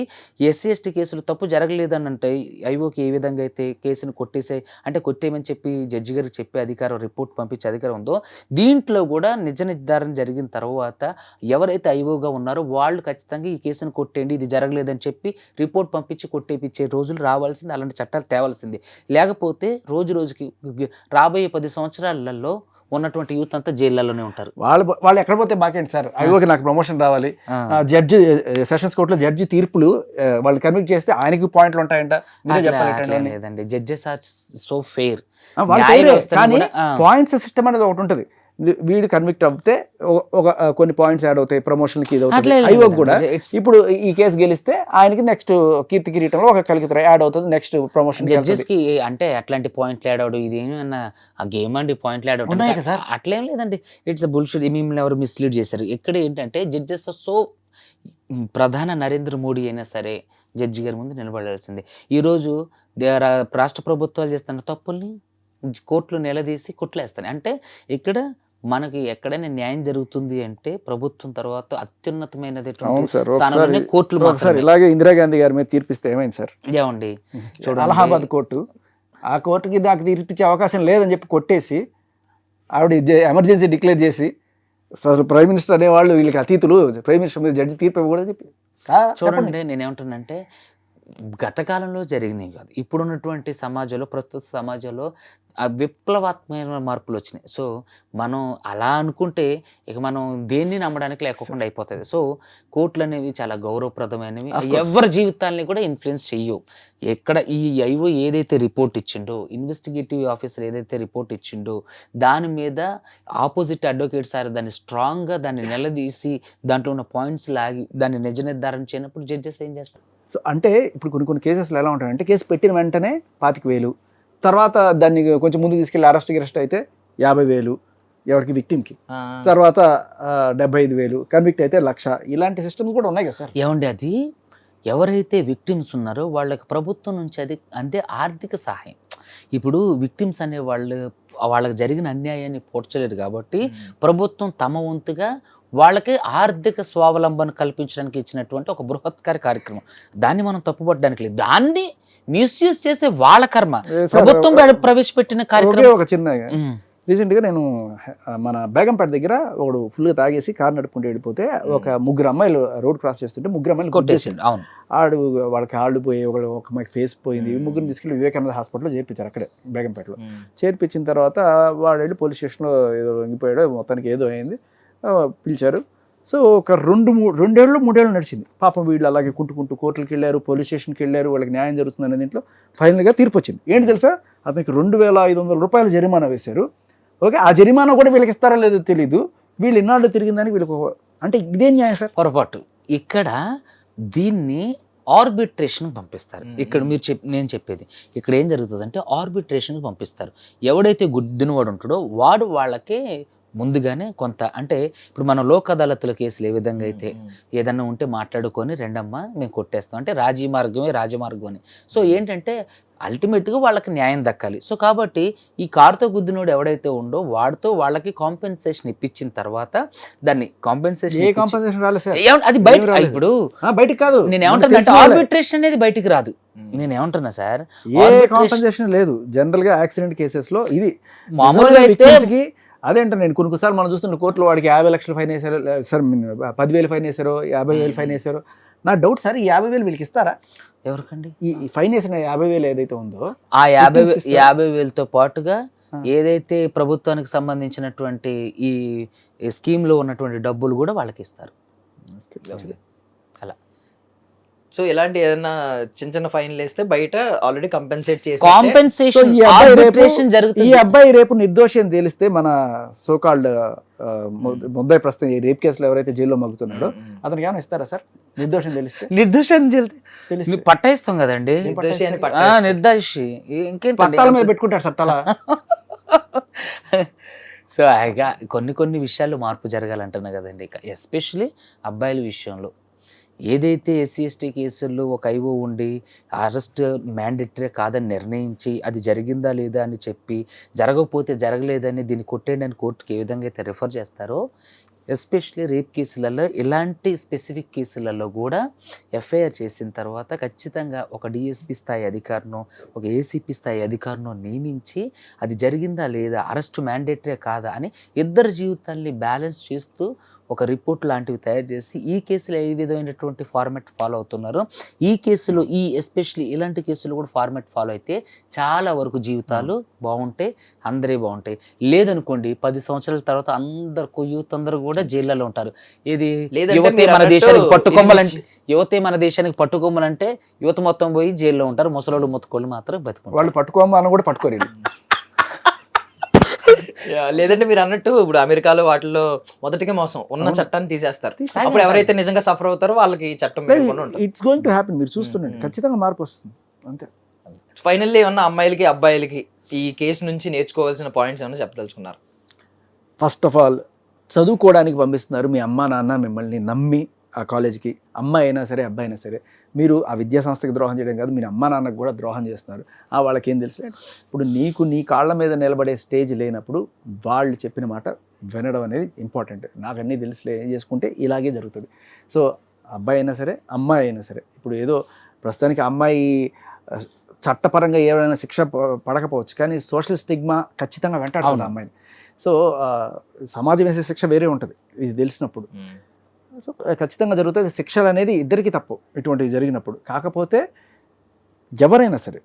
ఎస్సీ ఎస్టీ కేసులు తప్పు జరగలేదని అంటే ఐఓకి ఏ విధంగా అయితే కేసును కొట్టేయమని చెప్పి జడ్జి గారికి చెప్పే అధికారం, రిపోర్ట్ పంపించే అధికారం ఉందో, దీంట్లో కూడా నిజ నిర్ధారణ జరిగిన తర్వాత ఎవరైతే ఐఓగా ఉన్నారో వాళ్ళు ఖచ్చితంగా ఈ కేసును కొట్టేయండి, ఇది జరగలేదని చెప్పి రిపోర్ట్ పంపించి కొట్టేపించే రోజులు రావాల్సింది, అలాంటి చట్టాలు తేవాల్సింది. లేకపోతే రోజుకి రాబోయే 10 సంవత్సరాలలో ఉన్నటువంటి యూత్ అంతా జైళ్ళలోనే ఉంటారు. వాళ్ళు ఎక్కడ పోతే మాకేంటి సార్, ఐఓకి నాకు ప్రమోషన్ రావాలి, జడ్జి సెషన్స్ కోర్టులో జడ్జి తీర్పులు వాళ్ళు కన్విక్ట్ చేస్తే ఆయనకి పాయింట్లు ఉంటాయంట, లేదండి, జడ్జెస్ ఆర్ సో ఫెయిర్. కానీ పాయింట్స్ సిస్టమ్ అనేది ఒకటి ఉంటుంది, వీడు కన్విక్ట్ అవుతే ఒక కొన్ని పాయింట్స్ యాడ్ అవుతాయి, ప్రమోషన్కి ఇది అవుతుంది. ఐఓకి కూడా ఇప్పుడు ఈ కేసు గెలిస్తే ఆయనకి నెక్స్ట్ కీర్తి కిరీటంలో ఒక కలిగిత యాడ్ అవుతుంది, నెక్స్ట్ ప్రమోషన్. జడ్జెస్ కి అంటే అట్లాంటి పాయింట్లు యాడ్ అవడం ఇది ఏమన్నా ఆ గేమ్ అండి, పాయింట్లు యాడ్ అవడం అట్లేం లేదండి, ఇట్స్ బుల్షిట్. మిమ్మల్ని ఎవరు మిస్లీడ్ చేశారు. ఎక్కడ ఏంటంటే జడ్జెస్ సో ప్రధాన నరేంద్ర మోడీ అయినా సరే జడ్జి గారి ముందు నిలబడాల్సిందే. ఈరోజు రాష్ట్ర ప్రభుత్వాలు చేస్తున్న తప్పుల్ని కోర్టులు నిలదీసి కొట్లేస్తాయి. అంటే ఇక్కడ మనకి ఎక్కడైనా న్యాయం జరుగుతుంది అంటే ప్రభుత్వం తర్వాత అత్యున్నతమైనది అవును సార్. స్థానంలోనే కోర్టులు ఒకసారి మాత్రమే. ఇలాగే ఇందిరాగాంధీ గారి మీద తీర్పిస్తే ఏమైంది సార్? ఏమండి చూడండి, అలహాబాద్ కోర్టు ఆ కోర్టుకి నాకు తీర్పిచ్చే అవకాశం లేదని చెప్పి కొట్టేసి ఆవిడ ఎమర్జెన్సీ డిక్లేర్ చేసి అసలు ప్రైమ్ మినిస్టర్ అనేవాళ్ళు వీళ్ళకి అతీతులు, ప్రైమ్ మినిస్టర్ మీద జడ్జి తీర్పు ఇవ్వకూడదని చెప్పి చూడండి నేనేమంటున్నానంటే గత కాలంలో జరిగినాయి కాదు, ఇప్పుడున్నటువంటి సమాజంలో, ప్రస్తుత సమాజంలో ఆ విప్లవాత్మకమైన మార్పులు వచ్చినాయి. సో మనం అలా అనుకుంటే ఇక మనం దేన్ని నమ్మడానికి లేకుండా అయిపోతుంది. సో కోర్టులు అనేవి చాలా గౌరవప్రదమైనవి, ఎవరి జీవితాలని కూడా ఇన్ఫ్లుయెన్స్ చెయ్యవు. ఎక్కడ ఈ ఐఓ ఏదైతే రిపోర్ట్ ఇచ్చిండో, ఇన్వెస్టిగేటివ్ ఆఫీసర్ ఏదైతే రిపోర్ట్ ఇచ్చిండో దాని మీద ఆపోజిట్ అడ్వకేట్స్ ఆర్ దాన్ని స్ట్రాంగ్గా దాన్ని నిలదీసి దాంట్లో ఉన్న పాయింట్స్ లాగి దాన్ని నిజ నిర్ధారణ చేయనప్పుడు జడ్జెస్ ఏం చేస్తారు? సో అంటే ఇప్పుడు కొన్ని కేసెస్లో ఎలా ఉంటాయంటే కేసు పెట్టిన వెంటనే 25,000, తర్వాత దాన్ని కొంచెం ముందు తీసుకెళ్ళి అరెస్ట్ అయితే 50,000 ఎవరికి విక్టిమ్కి, తర్వాత 75,000, కన్విక్ట్ అయితే 1,00,000. ఇలాంటి సిస్టమ్స్ కూడా ఉన్నాయి కదా సార్. ఏమండి అది ఎవరైతే విక్టిమ్స్ ఉన్నారో వాళ్ళకి ప్రభుత్వం నుంచి అది అంటే ఆర్థిక సహాయం. ఇప్పుడు విక్టిమ్స్ అనే వాళ్ళకి జరిగిన అన్యాయాన్ని పోడ్చలేరు కాబట్టి ప్రభుత్వం తమ వంతుగా వాళ్ళకి ఆర్థిక స్వావలంబన కల్పించడానికి ఇచ్చినటువంటి ఒక బృహత్కార కార్యక్రమం. దాన్ని మనం తప్పుపట్టడానికి లేదు, దాన్ని మిస్యూజ్ చేస్తే వాళ్ళ కర్మ. ప్రభుత్వం ప్రవేశపెట్టిన కార్యక్రమం. ఒక చిన్న రీసెంట్గా నేను మన బేగంపేట దగ్గర ఒకడు ఫుల్గా తాగేసి కారు నడుపుకుంటూ వెళ్ళిపోతే ఒక 3 అమ్మాయిలు రోడ్ క్రాస్ చేస్తుంటే 3 అమ్మాయిలు కొట్టేసిండు. అవును, ఆడు వాళ్ళకి ఆళ్ళు పోయి ఒక అమ్మాయికి ఫేస్ పోయింది. 3 తీసుకెళ్ళి వివేకానంద హాస్పిటల్లో చేర్పించారు అక్కడే బేగంపేటలో. చేర్పించిన తర్వాత వాడు వెళ్ళి పోలీస్ స్టేషన్లో ఏదో వంగిపోయాడు, మొత్తానికి ఏదో అయింది, పిలిచారు. సో ఒక 2 ఏళ్ళు 3 ఏళ్ళు నడిచింది. పాపం వీళ్ళు అలాగే కుంటుకుంటూ కోర్టులకు వెళ్ళారు, పోలీస్ స్టేషన్కి వెళ్ళారు, వాళ్ళకి న్యాయం జరుగుతుంది అనే దీంట్లో ఫైనల్గా తీర్పు వచ్చింది. ఏంటి తెలుసా, అతనికి 2,500 రూపాయలు జరిమానా వేశారు. ఓకే, ఆ జరిమానా కూడా వీళ్ళకి ఇస్తారా లేదో తెలీదు. వీళ్ళు ఇన్నాళ్ళు తిరిగిందని వీళ్ళకి అంటే ఇదేం న్యాయం సార్? పొరపాటు. ఇక్కడ దీన్ని ఆర్బిట్రేషన్ పంపిస్తారు. ఇక్కడ నేను చెప్పేది ఇక్కడ ఏం జరుగుతుందంటే ఆర్బిట్రేషన్ పంపిస్తారు. ఎవడైతే గుద్దినవాడు ఉంటాడో వాడు వాళ్ళకే ముందుగానే కొంత, అంటే ఇప్పుడు మనం లోక్ అదాలత్ల కేసులు ఏ విధంగా అయితే ఏదన్నా ఉంటే మాట్లాడుకొని రెండమ్మ మేము కొట్టేస్తాం అంటే రాజీ మార్గమే రాజమార్గం అని. సో ఏంటంటే అల్టిమేట్గా వాళ్ళకి న్యాయం దక్కాలి. సో కాబట్టి ఈ కారుతో గుద్దినోడు ఎవడైతే ఉందో వాడితో వాళ్ళకి కాంపెన్సేషన్ ఇప్పించిన తర్వాత దాన్ని కాంపెన్సేషన్ రాలేదు సార్. అది బయట ఇప్పుడు బయటకు కాదు. నేను ఏమంటున్నా అంటే ఆర్బిట్రేషన్ అనేది బయటికి రాదు. నేను ఏమంటున్నా సార్, ఏ కాంపెన్సేషన్ లేదు. జనరల్ గా యాక్సిడెంట్ కేసెస్ లో ఇది మామూలుగా అయితే అదేంటో నేను కొన్నిసార్లు మనం చూస్తున్న కోర్టులో వాడికి 50 లక్షలు ఫైన్ వేశారు సార్, 10,000 ఫైన్ వేశారు, 50,000 ఫైన్ వేశారు. నా డౌట్ సార్, ఈ 50,000 వీళ్ళకి ఇస్తారా? ఎవరికండి? ఈ ఫైన్ వేసిన 50,000 ఏదైతే ఉందో ఆ 50,000తో పాటుగా ఏదైతే ప్రభుత్వానికి సంబంధించినటువంటి ఈ స్కీమ్ లో ఉన్నటువంటి డబ్బులు కూడా వాళ్ళకి ఇస్తారు. అలా సో ఇలాంటి ఏదైనా చిన్న ఫైన్లు వేస్తే బయట ఆల్రెడీ కాంపెన్సేషన్ ఈ అబ్బాయి రేపు నిర్దోషి అని తెలిస్తే మన సోకాల్డ్ ముద్దాయి ప్రస్తుతం ఈ రేప్ కేసులో ఎవరైతే జైల్లో మగ్గుతున్నాడో అతనికి ఏమైనా ఇస్తారా సార్? నిర్దోషం తెలిస్తే పట్టాయిస్తాం కదండి. నిర్దోషి ఇంకేంటి పట్టాల మీద పెట్టుకుంటాడు సార్ తల. సో కొన్ని విషయాల్లో మార్పు జరగాలంటున్నా కదండి, ఎస్పెషలీ అబ్బాయిల విషయంలో. ఏదైతే ఎస్సీ ఎస్టీ కేసుల్లో ఒక ఐఓ ఉండి అరెస్ట్ మ్యాండేటరీ కాదని నిర్ణయించి అది జరిగిందా లేదా అని చెప్పి జరగకపోతే జరగలేదని దీన్ని కొట్టేయడానికి కోర్టుకి ఏ విధంగా అయితే రిఫర్ చేస్తారో, ఎస్పెషలీ రేప్ కేసులలో ఇలాంటి స్పెసిఫిక్ కేసులలో కూడా ఎఫ్ఐఆర్ చేసిన తర్వాత ఖచ్చితంగా ఒక డిఎస్పీ స్థాయి అధికారినో ఒక ఏసీపీ స్థాయి అధికారినో నియమించి అది జరిగిందా లేదా, అరెస్ట్ మ్యాండేటరీ కాదా అని ఇద్దరు జీవితాల్ని బ్యాలెన్స్ చేస్తూ ఒక రిపోర్ట్ లాంటివి తయారు చేసి ఈ కేసులో ఏ విధమైనటువంటి ఫార్మాట్ ఫాలో అవుతున్నారో ఈ కేసులో ఎస్పెషలీ ఇలాంటి కేసులు కూడా ఫార్మాట్ ఫాలో అయితే చాలా వరకు జీవితాలు బాగుంటాయి, అందరే బాగుంటాయి. లేదనుకోండి 10 సంవత్సరాల తర్వాత యూత్ అందరూ కూడా జైళ్ళలో ఉంటారు. ఏది యువతే మన దేశానికి పట్టుకోమలంటే యువత మొత్తం పోయి జైల్లో ఉంటారు, ముసలోళ్ళు మొత్తుకోళ్ళు మాత్రం బతుకుంటారు. వాళ్ళు పట్టుకోమని కూడా పట్టుకోరు. లేదంటే మీరు అన్నట్టు ఇప్పుడు అమెరికాలో వాటిలో మొదటిగా మోసం ఉన్న చట్టాన్ని తీసేస్తారు. అప్పుడు ఎవరైతే నిజంగా సఫర్ అవుతారో వాళ్ళకి చట్టం ఇట్స్ గోయింగ్ టు హ్యాపెన్. మీరు చూస్తుండండి, ఖచ్చితంగా మార్పు వస్తుంది అంతే. ఫైనల్లీ ఏమన్నా అమ్మాయిలకి అబ్బాయిలకి ఈ కేసు నుంచి నేర్చుకోవాల్సిన పాయింట్స్ ఏమన్నా చెప్పదలుచుకున్నారు? ఫస్ట్ ఆఫ్ ఆల్ చదువుకోవడానికి పంపిస్తున్నారు, మీ అమ్మా నాన్న మిమ్మల్ని నమ్మి ఆ కాలేజీకి, అమ్మాయి అయినా సరే అబ్బాయి అయినా సరే, మీరు ఆ విద్యా సంస్థకి ద్రోహం చేయడం కాదు, మీరు అమ్మా నాన్నకు కూడా ద్రోహం చేస్తున్నారు. వాళ్ళకి ఏం తెలుసు? ఇప్పుడు నీకు నీ కాళ్ళ మీద నిలబడే స్టేజ్ లేనప్పుడు వాళ్ళు చెప్పిన మాట వినడం అనేది ఇంపార్టెంట్. నాకు అన్నీ తెలుసులే, ఏం చేసుకుంటే ఇలాగే జరుగుతుంది. సో అబ్బాయి అయినా సరే అమ్మాయి అయినా సరే, ఇప్పుడు ఏదో ప్రస్తుతానికి అమ్మాయి చట్టపరంగా ఏమైనా శిక్ష పడకపోవచ్చు, కానీ సోషల్ స్టిగ్మా ఖచ్చితంగా వెంటాడుతుంది అమ్మాయిని. సో సమాజం వేసే శిక్ష వేరే ఉంటుంది ఇది తెలిసినప్పుడు. సో ఖచ్చితంగా జరుగుతుంది. శిక్షలు అనేది ఇద్దరికీ తప్పు ఇటువంటివి జరిగినప్పుడు. కాకపోతే ఎవరైనా సరే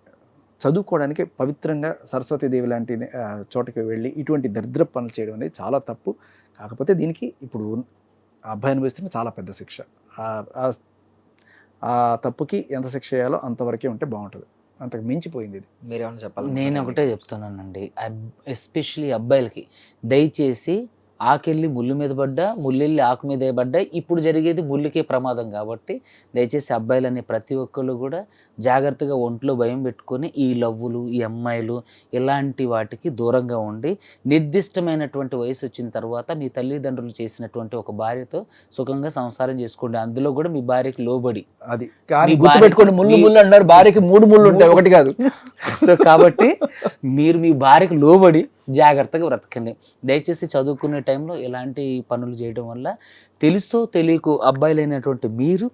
చదువుకోవడానికి పవిత్రంగా సరస్వతీదేవి లాంటి చోటకి వెళ్ళి ఇటువంటి దరిద్ర పనులు చేయడం అనేది చాలా తప్పు. కాకపోతే దీనికి ఇప్పుడు ఆ అబ్బాయి అనుభవిస్తున్న చాలా పెద్ద శిక్ష. ఆ తప్పుకి ఎంత శిక్ష చేయాలో అంతవరకే ఉంటే బాగుంటుంది. అంతకు మించిపోయింది ఇది. మీరేమన్నా చెప్పాలి? నేను ఒకటే చెప్తున్నానండి, ఎస్పెషలీ అబ్బాయిలకి, దయచేసి ఆకెళ్ళి ముళ్ళు మీద పడ్డా, ముళ్ళెళ్ళి ఆకు మీద పడ్డా, ఇప్పుడు జరిగేది ముళ్ళుకే ప్రమాదం. కాబట్టి దయచేసి అబ్బాయిలనే ప్రతి ఒక్కళ్ళు కూడా జాగ్రత్తగా ఒంట్లో భయం పెట్టుకొని ఈ లవ్వులు, ఈ అమ్మాయిలు ఇలాంటి వాటికి దూరంగా ఉండి, నిర్దిష్టమైనటువంటి వయసు వచ్చిన తర్వాత మీ తల్లిదండ్రులు చేసినటువంటి ఒక భార్యతో సుఖంగా సంసారం చేసుకోండి. అందులో కూడా మీ భార్యకి లోబడి. అది కానీ గుర్తుపెట్టుకోండి, ముళ్ళు అన్నారు, భార్యకి 3 ముళ్ళు ఉంటాయి, ఒకటి కాదు. సో కాబట్టి మీరు మీ భార్యకు లోబడి జాగ్రత్తగా బ్రతకండి. దయచేసి చదువుకునే టైంలో ఇలాంటి పనులు చేయడం వల్ల తెలుసో తెలియకో అబ్బాయిలైనటువంటి మీరు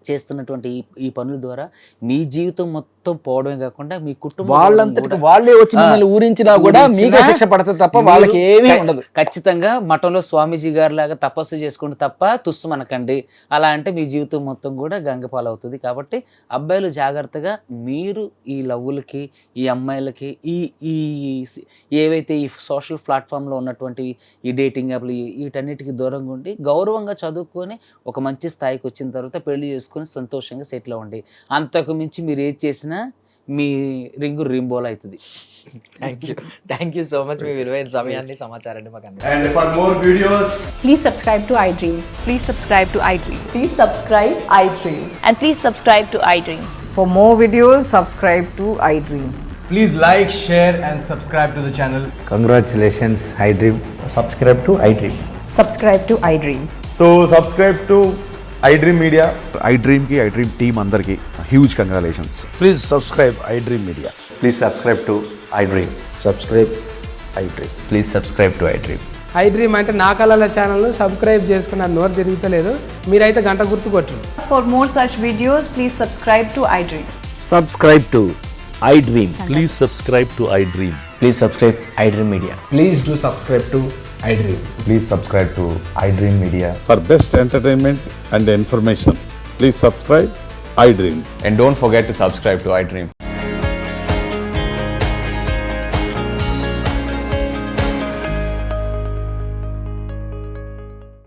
చేస్తున్నటువంటి ఈ పనుల ద్వారా మీ జీవితం మొత్తం పోవడమే కాకుండా మీ కుటుంబం వాళ్ళంతటికి వాళ్ళే వచ్చి మిమ్మల్ని ఊరించినా కూడా మీకే శిక్ష పడుతుంది తప్ప వాళ్ళకి ఏమీ ఉండదు. ఖచ్చితంగా మఠంలో స్వామీజీ గారి లాగా తపస్సు చేసుకుంటే తప్ప తుస్సు మనకండి. అలా అంటే మీ జీవితం మొత్తం కూడా గంగపాలవుతుంది. కాబట్టి అబ్బాయిలు జాగ్రత్తగా మీరు ఈ లవ్వులకి, ఈ అమ్మాయిలకి, ఈ ఏవైతే ఈ సోషల్ ప్లాట్ఫామ్లో ఉన్నటువంటి ఈ డేటింగ్ యాప్లు వీటన్నిటికీ దూరంగా ఉండి గౌరవంగా చదువుకొని ఒక మంచి స్థాయికి వచ్చిన తర్వాత పెళ్లి చేసుకొని సంతోషంగా సెటిల్ అవ్వండి. అంతకు మించి మీరు ఏది చేసినా మీ రింగు రింబోల్ అవుతుంది. థ్యాంక్ యూ సో మచ్ మీ విలువైన సమయాన్ని సమాచారాన్ని మాకు అందించారు. And for more videos, Please subscribe to iDream. Please subscribe to iDream. Please subscribe iDream. And please subscribe to iDream. For more videos, subscribe to iDream. please like, share and subscribe to the channel. Congratulations, iDream. Subscribe to iDream. Subscribe to iDream. So subscribe to iDream Media. iDream की iDream team अंदर की huge congratulations. Please subscribe iDream Media. Please subscribe to iDream. Subscribe iDream. Please subscribe to iDream. iDream అంటే నా కళల ఛానల్ను subscribe చేసుకున్న నోరు తిరుగుతలేదు, మీరైతే గంట గుర్తు కొట్టండి. For more such videos, please subscribe to iDream. Subscribe to iDream. Please subscribe to iDream. Please subscribe iDream Media. Please do subscribe to iDream. Please subscribe to iDream Media. For best entertainment and information, please subscribe iDream. And don't forget to subscribe to iDream.